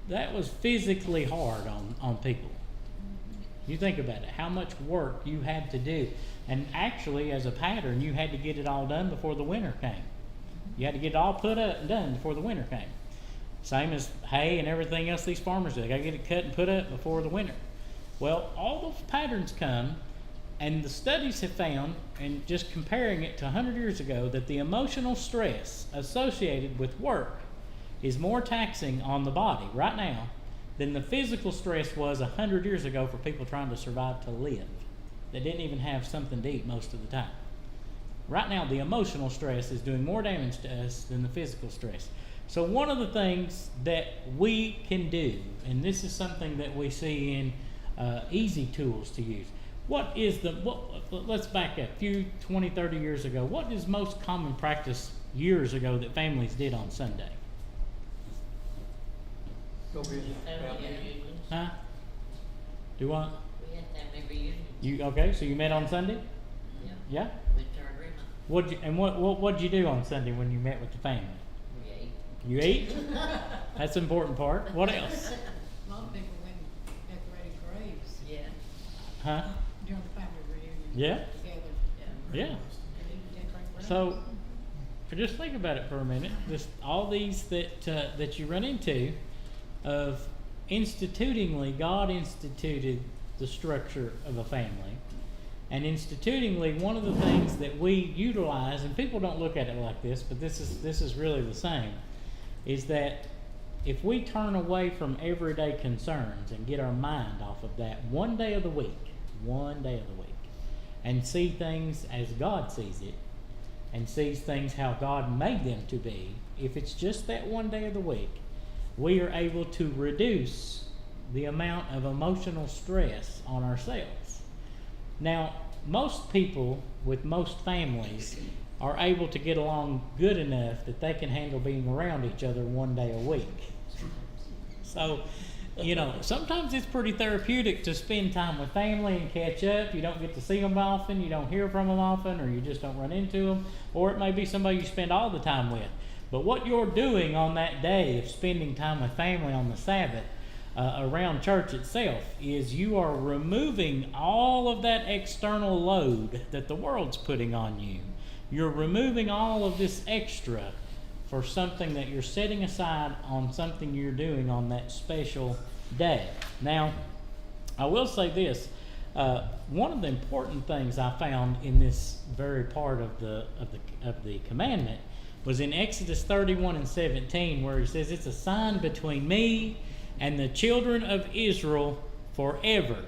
That was physically hard on people. You think about it, how much work you had to do. And actually, as a pattern, you had to get it all done before the winter came. You had to get it all put up and done before the winter came. Same as hay and everything else these farmers do. They got to get it cut and put up before the winter. Well, all those patterns come, and the studies have found, and just comparing it to 100 years ago, that the emotional stress associated with work is more taxing on the body right now than the physical stress was 100 years ago for people trying to survive to live. They didn't even have something to eat most of the time. Right now, the emotional stress is doing more damage to us than the physical stress. So one of the things that we can do, and this is something that we see in easy tools to use. Let's back up a few 20, 30 years ago. What is most common practice years ago that families did on Sunday? Go visit Family family. reunions. Huh? Do what? We had family reunions. Okay, so you met on Sunday? Yeah. Yeah? With our grandma. What'd you do on Sunday when you met with the family? We ate. You ate? That's the important part. What else? A lot of people went and decorated graves Yeah. Huh? during the family reunion. Yeah? Together. Yeah. And even decorate graves. So, just think about it for a minute. Just all these that you run into of God instituted the structure of a family. And institutingly, one of the things that we utilize, and people don't look at it like this, but this is really the same, is that if we turn away from everyday concerns and get our mind off of that one day of the week, and see things as God sees it, and sees things how God made them to be, if it's just that one day of the week, we are able to reduce the amount of emotional stress on ourselves. Now, most people with most families are able to get along good enough that they can handle being around each other one day a week. So, sometimes it's pretty therapeutic to spend time with family and catch up. You don't get to see them often, you don't hear from them often, or you just don't run into them, or it may be somebody you spend all the time with. But what you're doing on that day of spending time with family on the Sabbath, around church itself, is you are removing all of that external load that the world's putting on you. You're removing all of this extra for something that you're setting aside on something you're doing on that special day. Now, I will say this. One of the important things I found in this very part of the commandment was in Exodus 31:17, where he says, "It's a sign between me and the children of Israel forever.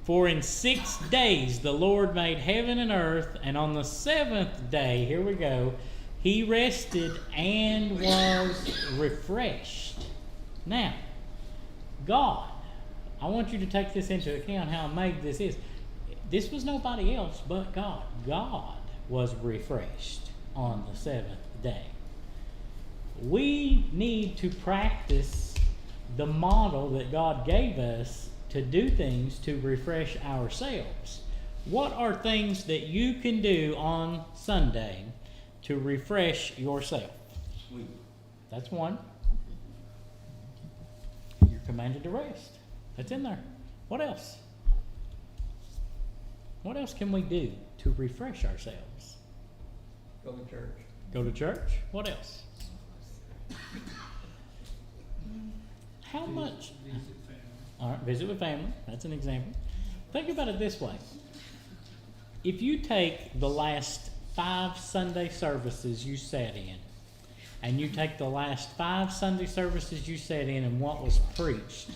For in 6 days the Lord made heaven and earth, and on the seventh day, here we go, he rested and was refreshed. Now, God, I want you to take this into account how amazing this is. This was nobody else but God. God was refreshed on the seventh day. We need to practice the model that God gave us to do things to refresh ourselves. What are things that you can do on Sunday to refresh yourself? Sleep. That's one. You're commanded to rest. That's in there. What else? What else can we do to refresh ourselves? Go to church. Go to church? What else? How much? Visit family. All right, visit with family. That's an example. Think about it this way. If you take the last 5 Sunday services you sat in, and you take the last 5 Sunday services you sat in and what was preached,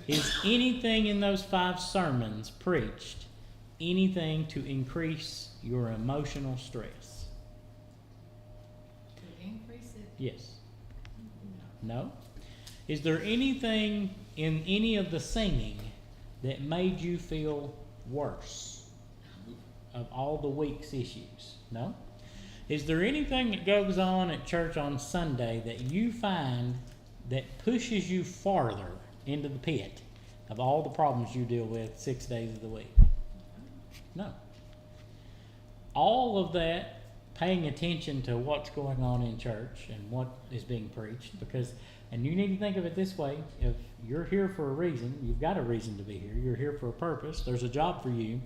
is anything in those 5 sermons preached anything to increase your emotional stress? To increase it? Yes. No? Is there anything in any of the singing that made you feel worse of all the week's issues? No? Is there anything that goes on at church on Sunday that you find that pushes you farther into the pit of all the problems you deal with 6 days of the week? No. All of that, paying attention to what's going on in church and what is being preached, because, and you need to think of it this way, if you're here for a reason, you've got a reason to be here, you're here for a purpose, there's a job for you,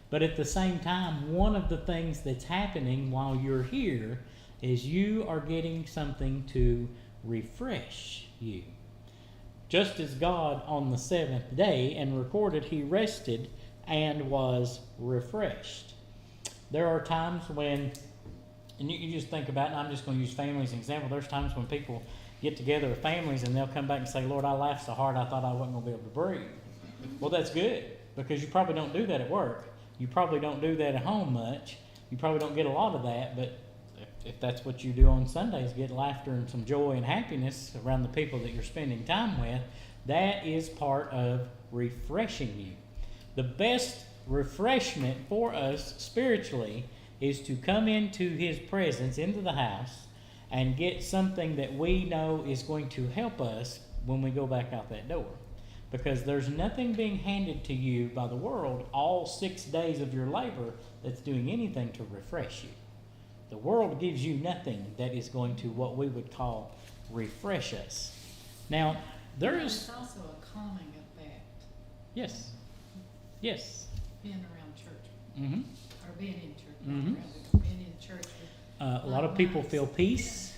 but at the same time, one of the things that's happening while you're here is you are getting something to refresh you. Just as God on the seventh day and recorded he rested and was refreshed. There are times when, and you just think about it, and I'm just going to use family as an example, there's times when people get together with families and they'll come back and say, Lord, I laughed so hard I thought I wasn't going to be able to breathe. Well, that's good, because you probably don't do that at work. You probably don't do that at home much. You probably don't get a lot of that, but if that's what you do on Sundays, get laughter and some joy and happiness around the people that you're spending time with, that is part of refreshing you. The best refreshment for us spiritually is to come into his presence, into the house, and get something that we know is going to help us when we go back out that door. Because there's nothing being handed to you by the world all 6 days of your labor that's doing anything to refresh you. The world gives you nothing that is going to what we would call refresh us. Now, there is... There's also a calming effect. Yes. Yes. Being around church. Mm-hmm. Or being in church. Mhm. Rather, being in church. With A lot of people feel peace,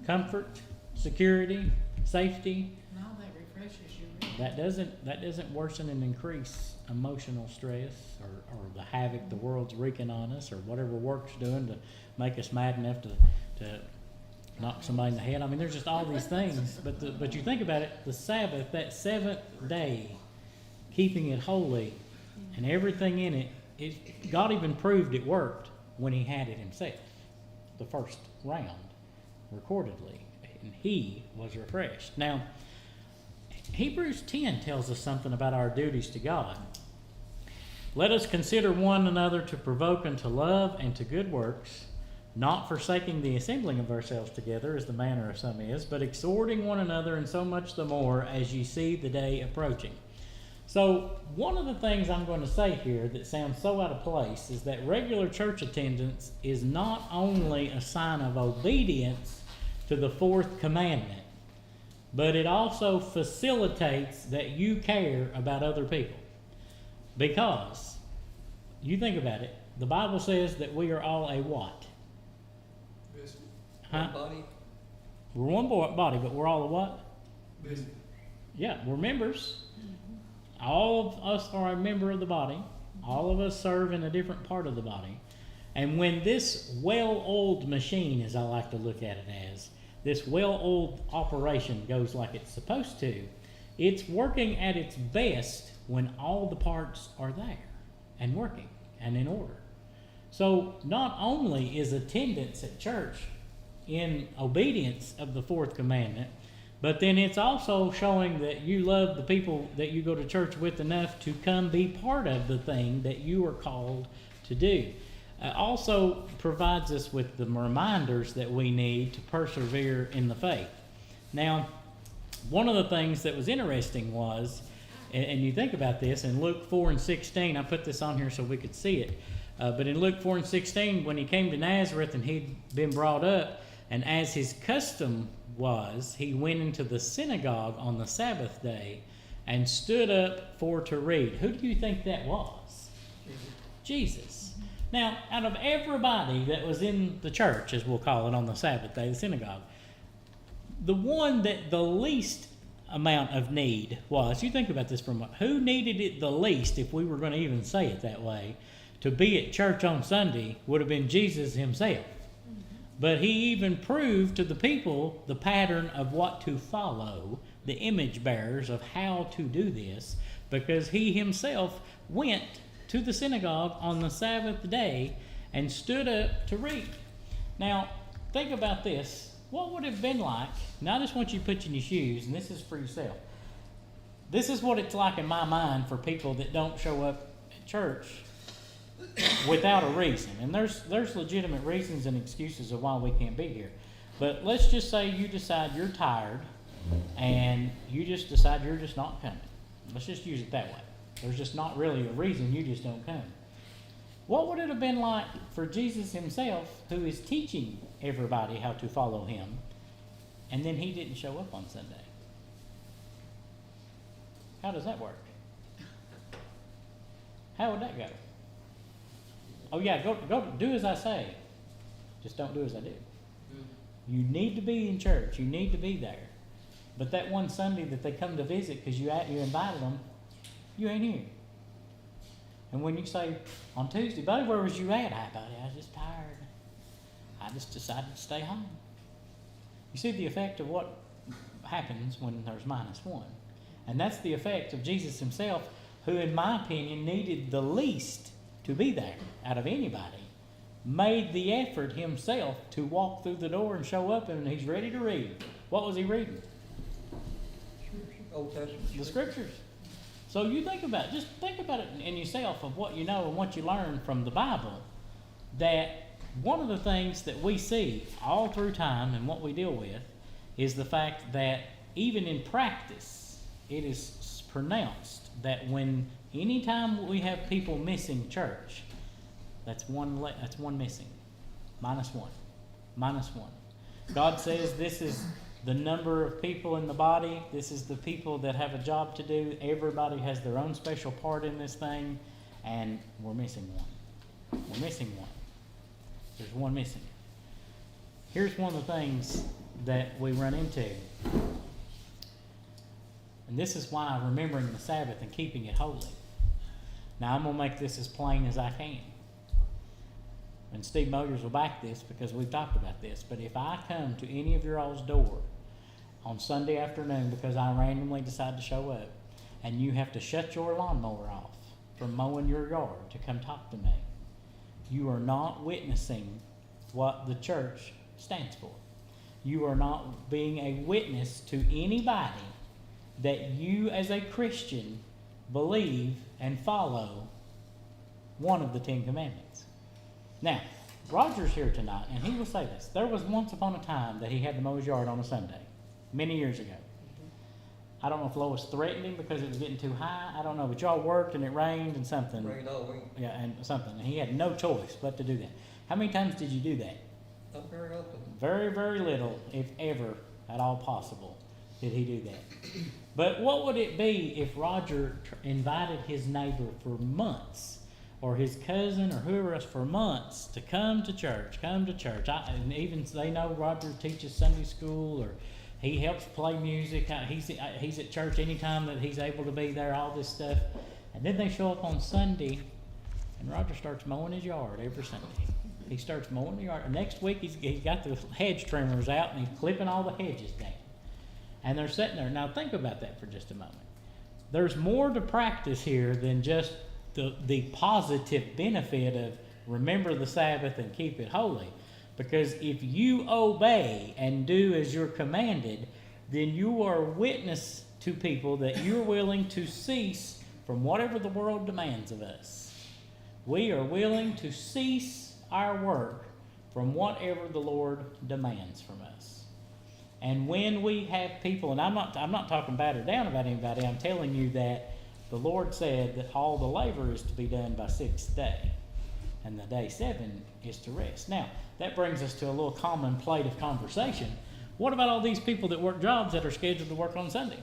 comfort, security, safety. And all that refreshes you. Really. That doesn't worsen and increase emotional stress or the havoc the world's wreaking on us or whatever work's doing to make us mad enough to knock somebody in the head. I mean, there's just all these things. But you think about it, the Sabbath, that seventh day, keeping it holy and everything in it, God even proved it worked when he had it himself, the first round, recordedly, and he was refreshed. Now, Hebrews 10 tells us something about our duties to God. Let us consider one another to provoke unto love and to good works, not forsaking the assembling of ourselves together, as the manner of some is, but exhorting one another, and so much the more as ye see the day approaching. So, one of the things I'm going to say here that sounds so out of place is that regular church attendance is not only a sign of obedience to the fourth commandment, but it also facilitates that you care about other people. Because, you think about it, the Bible says that we are all a what? Business. Huh? Body, We're one body, but we're all a what? Business. Yeah, we're members. All of us are a member of the body. All of us serve in a different part of the body. And when this well-oiled machine, as I like to look at it as, this well-oiled operation goes like it's supposed to, It's working at its best when all the parts are there and working and in order. So not only is attendance at church in obedience of the fourth commandment, but then it's also showing that you love the people that you go to church with enough to come be part of the thing that you are called to do. Also provides us with the reminders that we need to persevere in the faith. Now, one of the things that was interesting was, and you think about this, in Luke 4 and 16, I put this on here so we could see it, but in Luke 4 and 16, when he came to Nazareth and he'd been brought up, and as his custom was, he went into the synagogue on the Sabbath day and stood up for to read. Who do you think that was? Jesus. Now, out of everybody that was in the church, as we'll call it, on the Sabbath day, the synagogue, the one that the least amount of need was, you think about this for a moment, who needed it the least, if we were going to even say it that way, to be at church on Sunday would have been Jesus himself. But he even proved to the people the pattern of what to follow, the image bearers of how to do this, because he himself went to the synagogue on the Sabbath day and stood up to read. Now, think about this. What would it have been like? Now, I just want you to put you in your shoes, and this is for yourself. This is what it's like in my mind for people that don't show up at church without a reason. And there's legitimate reasons and excuses of why we can't be here. But let's just say you decide you're tired and you just decide you're just not coming. Let's just use it that way. There's just not really a reason, you just don't come. What would it have been like for Jesus himself, who is teaching everybody how to follow him, and then he didn't show up on Sunday? How does that work? How would that go? Oh yeah, go do as I say. Just don't do as I do. You need to be in church. You need to be there. But that one Sunday that they come to visit because you invited them, you ain't here. And when you say on Tuesday, buddy, where was you at? Hi, buddy, I was just tired. I just decided to stay home. You see the effect of what happens when there's -1. And that's the effect of Jesus himself, who in my opinion needed the least to be there out of anybody, made the effort himself to walk through the door and show up, and he's ready to read. What was he reading? Old Testament. The scriptures. So you think about it, just think about it in yourself of what you know and what you learn from the Bible, that one of the things that we see all through time and what we deal with is the fact that even in practice, it is pronounced that when anytime we have people missing church, that's one missing. -1. God says this is the number of people in the body. This is the people that have a job to do. Everybody has their own special part in this thing, and we're missing one. We're missing one. There's one missing. Here's one of the things that we run into. And this is why remembering the Sabbath and keeping it holy. Now, I'm going to make this as plain as I can. And Steve Moyers will back this because we've talked about this. But if I come to any of your all's door on Sunday afternoon because I randomly decide to show up, and you have to shut your lawnmower off from mowing your yard to come talk to me, you are not witnessing what the church stands for. You are not being a witness to anybody that you as a Christian believe and follow one of the 10 Commandments. Now, Roger's here tonight, and he will say this. There was once upon a time that he had to mow his yard on a Sunday, many years ago. I don't know if Lois threatened him because it was getting too high. I don't know, but y'all worked and it rained and something. Rained all week. Yeah, and something. And he had no choice but to do that. How many times did you do that? Not very often. Very, very little, if ever at all possible, did he do that. But what would it be if Roger invited his neighbor for months, or his cousin, or whoever else for months, to come to church? And even they know Roger teaches Sunday school, or he helps play music. He's at church anytime that he's able to be there, all this stuff. And then they show up on Sunday, and Roger starts mowing his yard every Sunday. He starts mowing the yard. And next week, he's got the hedge trimmers out, and he's clipping all the hedges down. And they're sitting there. Now think about that for just a moment. There's more to practice here than just the positive benefit of remember the Sabbath and keep it holy. Because if you obey and do as you're commanded, then you are a witness to people that you're willing to cease from whatever the world demands of us. We are willing to cease our work from whatever the Lord demands from us. And when we have people, and I'm not talking bad or down about anybody, I'm telling you that the Lord said that all the labor is to be done by 6th day, and the day 7 is to rest. Now, that brings us to a little common plate of conversation. What about all these people that work jobs that are scheduled to work on Sunday?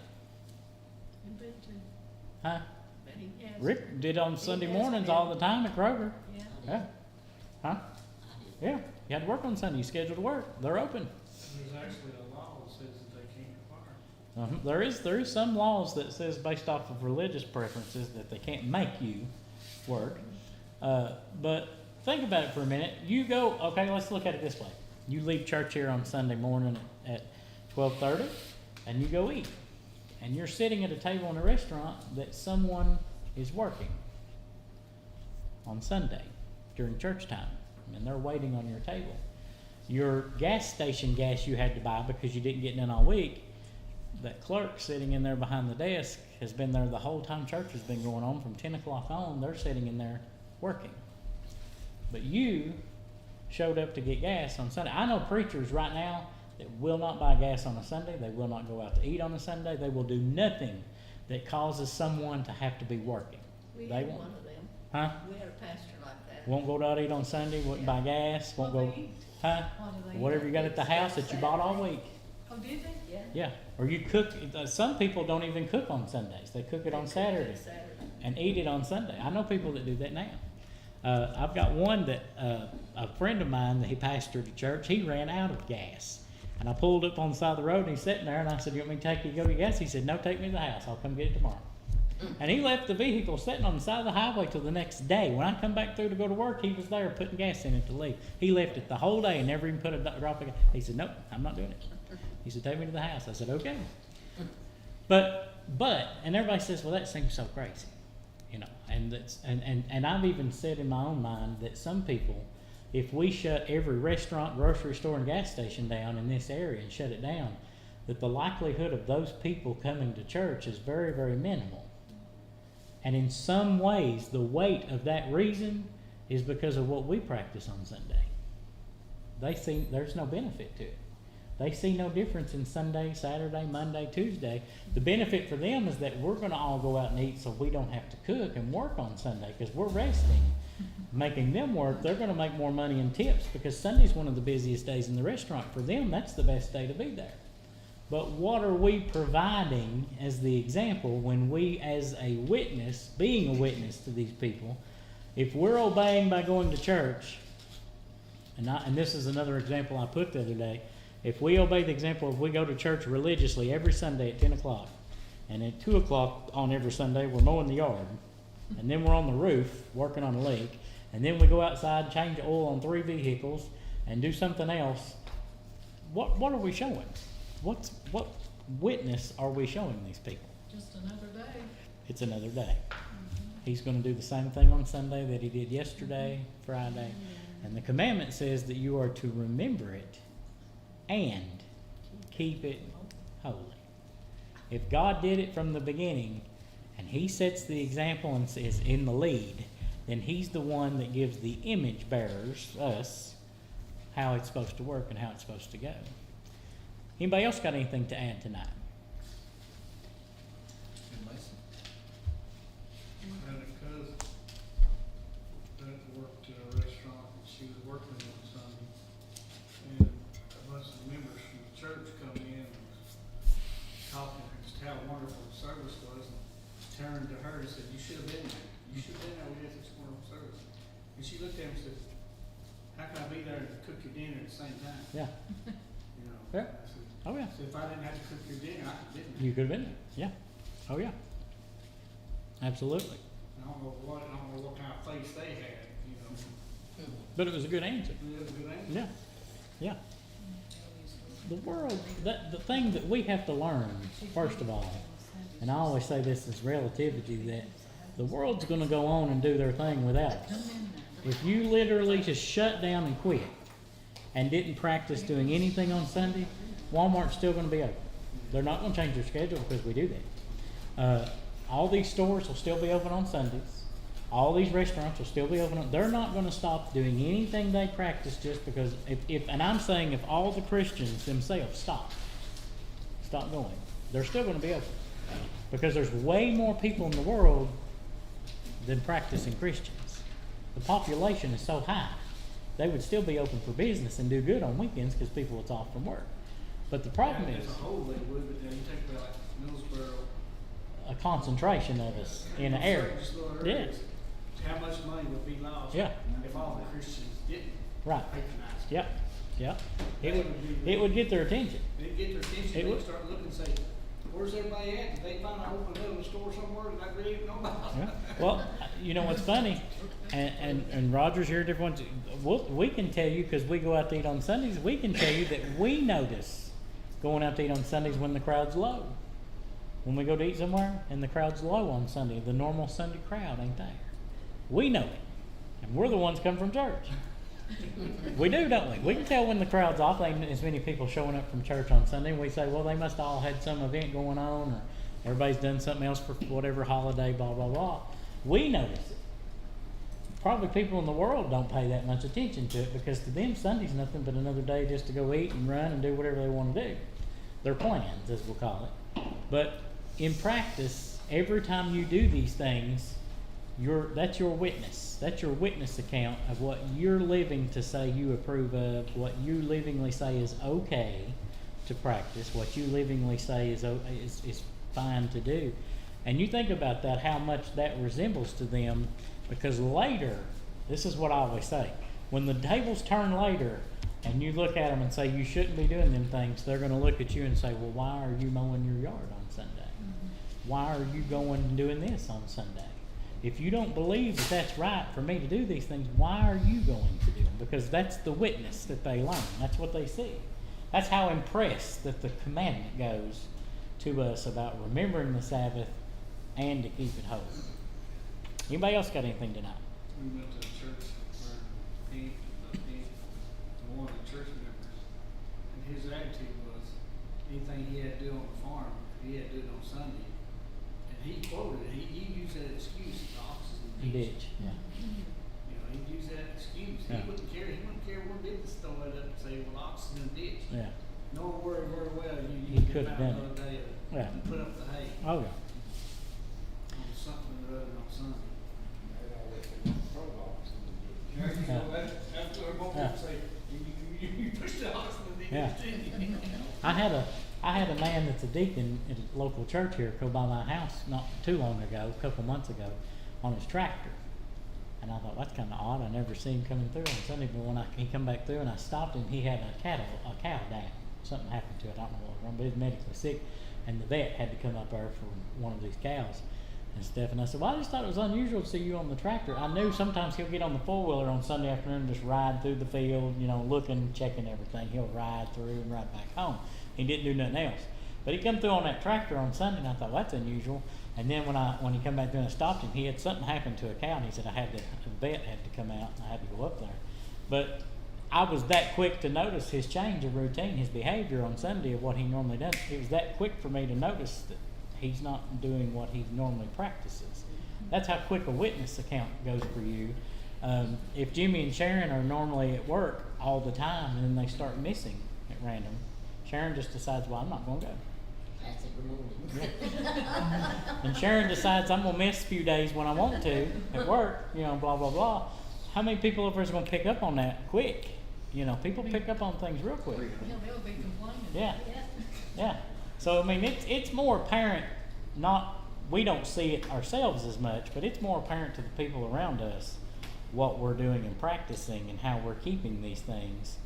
Huh? But he has. Rick did on Sunday has mornings been. all the time at Kroger. Yeah. Yeah. Huh? I did. Yeah. You had to work on Sunday. You scheduled to work. They're open. There's actually a law that says that they can't require. There is some laws that says based off of religious preferences that they can't make you work. But think about it for a minute. You go, okay, let's look at it this way. You leave church here on Sunday morning at 12:30 and you go eat. And you're sitting at a table in a restaurant that someone is working on Sunday during church time. And they're waiting on your table. Your gas station gas you had to buy because you didn't get none all week, that clerk sitting in there behind the desk has been there the whole time church has been going on from 10 o'clock on. They're sitting in there working. But you showed up to get gas on Sunday. I know preachers right now that will not buy gas on a Sunday. They will not go out to eat on a Sunday. They will do nothing that causes someone to have to be working. We They had won't. one of them. Huh? We had a pastor like that. Won't go out to eat on Sunday, won't buy gas, won't go, huh? What do they Whatever you got at the house that you bought all week. Oh, did they? Yeah. Yeah, or you cook, some people don't even cook on Sundays. They cook it on Saturday and eat it on Sunday. I know people that do that now. I've got one that, a friend of mine that he pastored a church, he ran out of gas. And I pulled up on the side of the road and he's sitting there and I said, you want me to take you to go get gas? He said, no, take me to the house. I'll come get it tomorrow. And he left the vehicle sitting on the side of the highway till the next day. When I come back through to go to work, he was there putting gas in it to leave. He left it the whole day and never even put a drop of gas. He said, nope, I'm not doing it. He said, take me to the house. I said, okay. But, and everybody says, well, that seems so crazy. You know, and that's, and I've even said in my own mind that some people, if we shut every restaurant, grocery store, and gas station down in this area and shut it down, that the likelihood of those people coming to church is very, very minimal. And in some ways, the weight of that reason is because of what we practice on Sunday. They see there's no benefit to it. They see no difference in Sunday, Saturday, Monday, Tuesday. The benefit for them is that we're going to all go out and eat so we don't have to cook and work on Sunday because we're resting. Making them work, they're going to make more money in tips because Sunday's one of the busiest days in the restaurant. For them, that's the best day to be there. But what are we providing as the example when we, as a witness, being a witness to these people, if we're obeying by going to church, and this is another example I put the other day, if we obey the example, if we go to church religiously every Sunday at 10 o'clock, and at 2 o'clock on every Sunday we're mowing the yard, and then we're on the roof working on a leak, and then we go outside, change oil on 3 vehicles, and do something else, what are we showing? What witness are we showing these people? Just another day. It's another day. He's going to do the same thing on Sunday that he did yesterday, Friday. And the commandment says that you are to remember it and keep it holy. If God did it from the beginning and he sets the example and is in the lead, then he's the one that gives the image bearers, us, how it's supposed to work and how it's supposed to go. Anybody else got anything to add tonight? I had a cousin that worked in a restaurant and she was working on Sunday. And a bunch of members from the church come in and talking just how wonderful the service was and turned to her and said, you should have been there. You should have been there. We had such a wonderful service. And she looked at him and said, how can I be there and cook your dinner at the same time? Yeah. You know, Yeah. I said, Oh, yeah. so if I didn't have to cook your dinner, I could have been there. You could have been there. Yeah. Oh, yeah. Absolutely. I don't know what kind of face they had, you know. But it was a good answer. It was a good answer. Yeah. Yeah. the world, the thing that we have to learn, first of all, and I always say this is relativity, that the world's gonna go on and do their thing without us. If you literally just shut down and quit and didn't practice doing anything on Sunday, Walmart's still gonna be open. They're not gonna change their schedule because we do that. All these stores will still be open on Sundays. All these restaurants will still be open. They're not gonna stop doing anything they practice just because and I'm saying if all the Christians themselves stop going, they're still gonna be open. Because there's way more people in the world than practicing Christians. The population is so high, they would still be open for business and do good on weekends because people it's off from work. But the problem As is a whole, they would, but then you take about like Millsboro. a concentration of us in an area. Just little Yeah, areas, how much money would be lost? Yeah. If all the Christians didn't right. patronize it. Yep, yep. That would be It would get their attention. They'd get their attention, It they'd would. start looking and say, where's everybody at? Did they find an open little store somewhere that I really didn't know about? Yeah. Well, you know what's funny, and Roger's here, different ones. We can tell you because we go out to eat on Sundays. We can tell you that we notice going out to eat on Sundays when the crowd's low. When we go to eat somewhere and the crowd's low on Sunday, the normal Sunday crowd ain't there. We know it, and we're the ones come from church. We do, don't we? We can tell when the crowd's off. Ain't as many people showing up from church on Sunday. And we say, well, they must all had some event going on, or everybody's done something else for whatever holiday, blah, blah, blah. We notice it. Probably people in the world don't pay that much attention to it because to them Sunday's nothing but another day just to go eat and run and do whatever they want to do. Their plans, as we'll call it. But in practice, every time you do these things, that's your witness. That's your witness account of what you're living to say you approve of, what you livingly say is okay to practice, what you livingly say is fine to do. And you think about that, how much that resembles to them, because later, this is what I always say, when the tables turn later and you look at them and say you shouldn't be doing them things, they're going to look at you and say, well, why are you mowing your yard on Sunday? Why are you going and doing this on Sunday? If you don't believe that that's right for me to do these things, why are you going to do them? Because that's the witness that they learn. That's what they see. That's how impressed that the commandment goes to us about remembering the Sabbath and to keep it holy. Anybody else got anything tonight? We went to a church where he, one of the church members, and his attitude was anything he had to do on the farm, he had to do it on Sunday. And he quoted it, he used that excuse, the oxes and Ditch, yeah. You know, he'd use that excuse. Yeah. He wouldn't care one bit to throw it up and say, well, oxen in the ditch. Yeah. Knowing very well He you could could have find done it. another day Yeah. to put up the hay Oh, yeah. on something or other on Sunday. Yeah. That's what I'm Yeah. gonna say. You pushed the oxen in the Yeah. ditch, didn't you? I had a man that's a deacon at a local church here go by my house not too long ago, a couple months ago, on his tractor. And I thought, that's kind of odd. I never seen him coming through on Sunday, but when he come back through and I stopped him, he had a cow down. Something happened to it. I don't know what was wrong, but he was medically sick. And the vet had to come up there for one of these cows and stuff. And I said, well, I just thought it was unusual to see you on the tractor. I knew sometimes he'll get on the four-wheeler on Sunday afternoon and just ride through the field, looking, checking everything. He'll ride through and ride back home. He didn't do nothing else. But he come through on that tractor on Sunday, and I thought, well, that's unusual. And then when he come back through and I stopped him, he had something happen to a cow, and he said the vet had to come out, and I had to go up there. But I was that quick to notice his change of routine, his behavior on Sunday of what he normally does. It was that quick for me to notice that he's not doing what he normally practices. That's how quick a witness account goes for you. If Jimmy and Sharon are normally at work all the time, and then they start missing at random, Sharon just decides, well, I'm not going to go. That's it, removed. And Sharon decides I'm gonna miss a few days when I want to at work, blah blah blah. How many people over is gonna pick up on that quick? People pick up on things real quick. They'll be complaining. Yeah, yeah. So I mean, it's more apparent. We don't see it ourselves as much, but it's more apparent to the people around us what we're doing and practicing and how we're keeping these things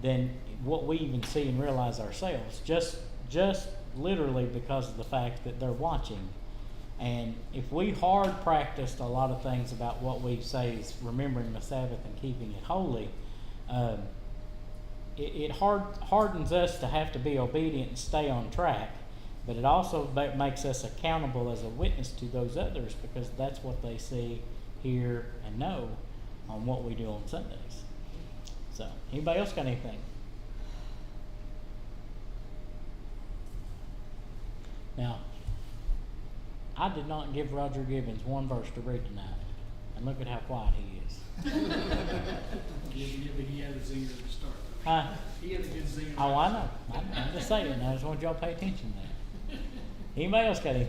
than what we even see and realize ourselves. Just literally because of the fact that they're watching. And if we hard practiced a lot of things about what we say is remembering the Sabbath and keeping it holy, it hardens us to have to be obedient and stay on track, but it also makes us accountable as a witness to those others, because that's what they see, hear, and know on what we do on Sundays. So, anybody else got anything? Now, I did not give Roger Gibbons one verse to read tonight, and look at how quiet he is. Yeah, but he had a zinger to start. Huh? He had a good zinger. Oh, I know. I'm just saying. I just want y'all to pay attention to that. Anybody else got anything?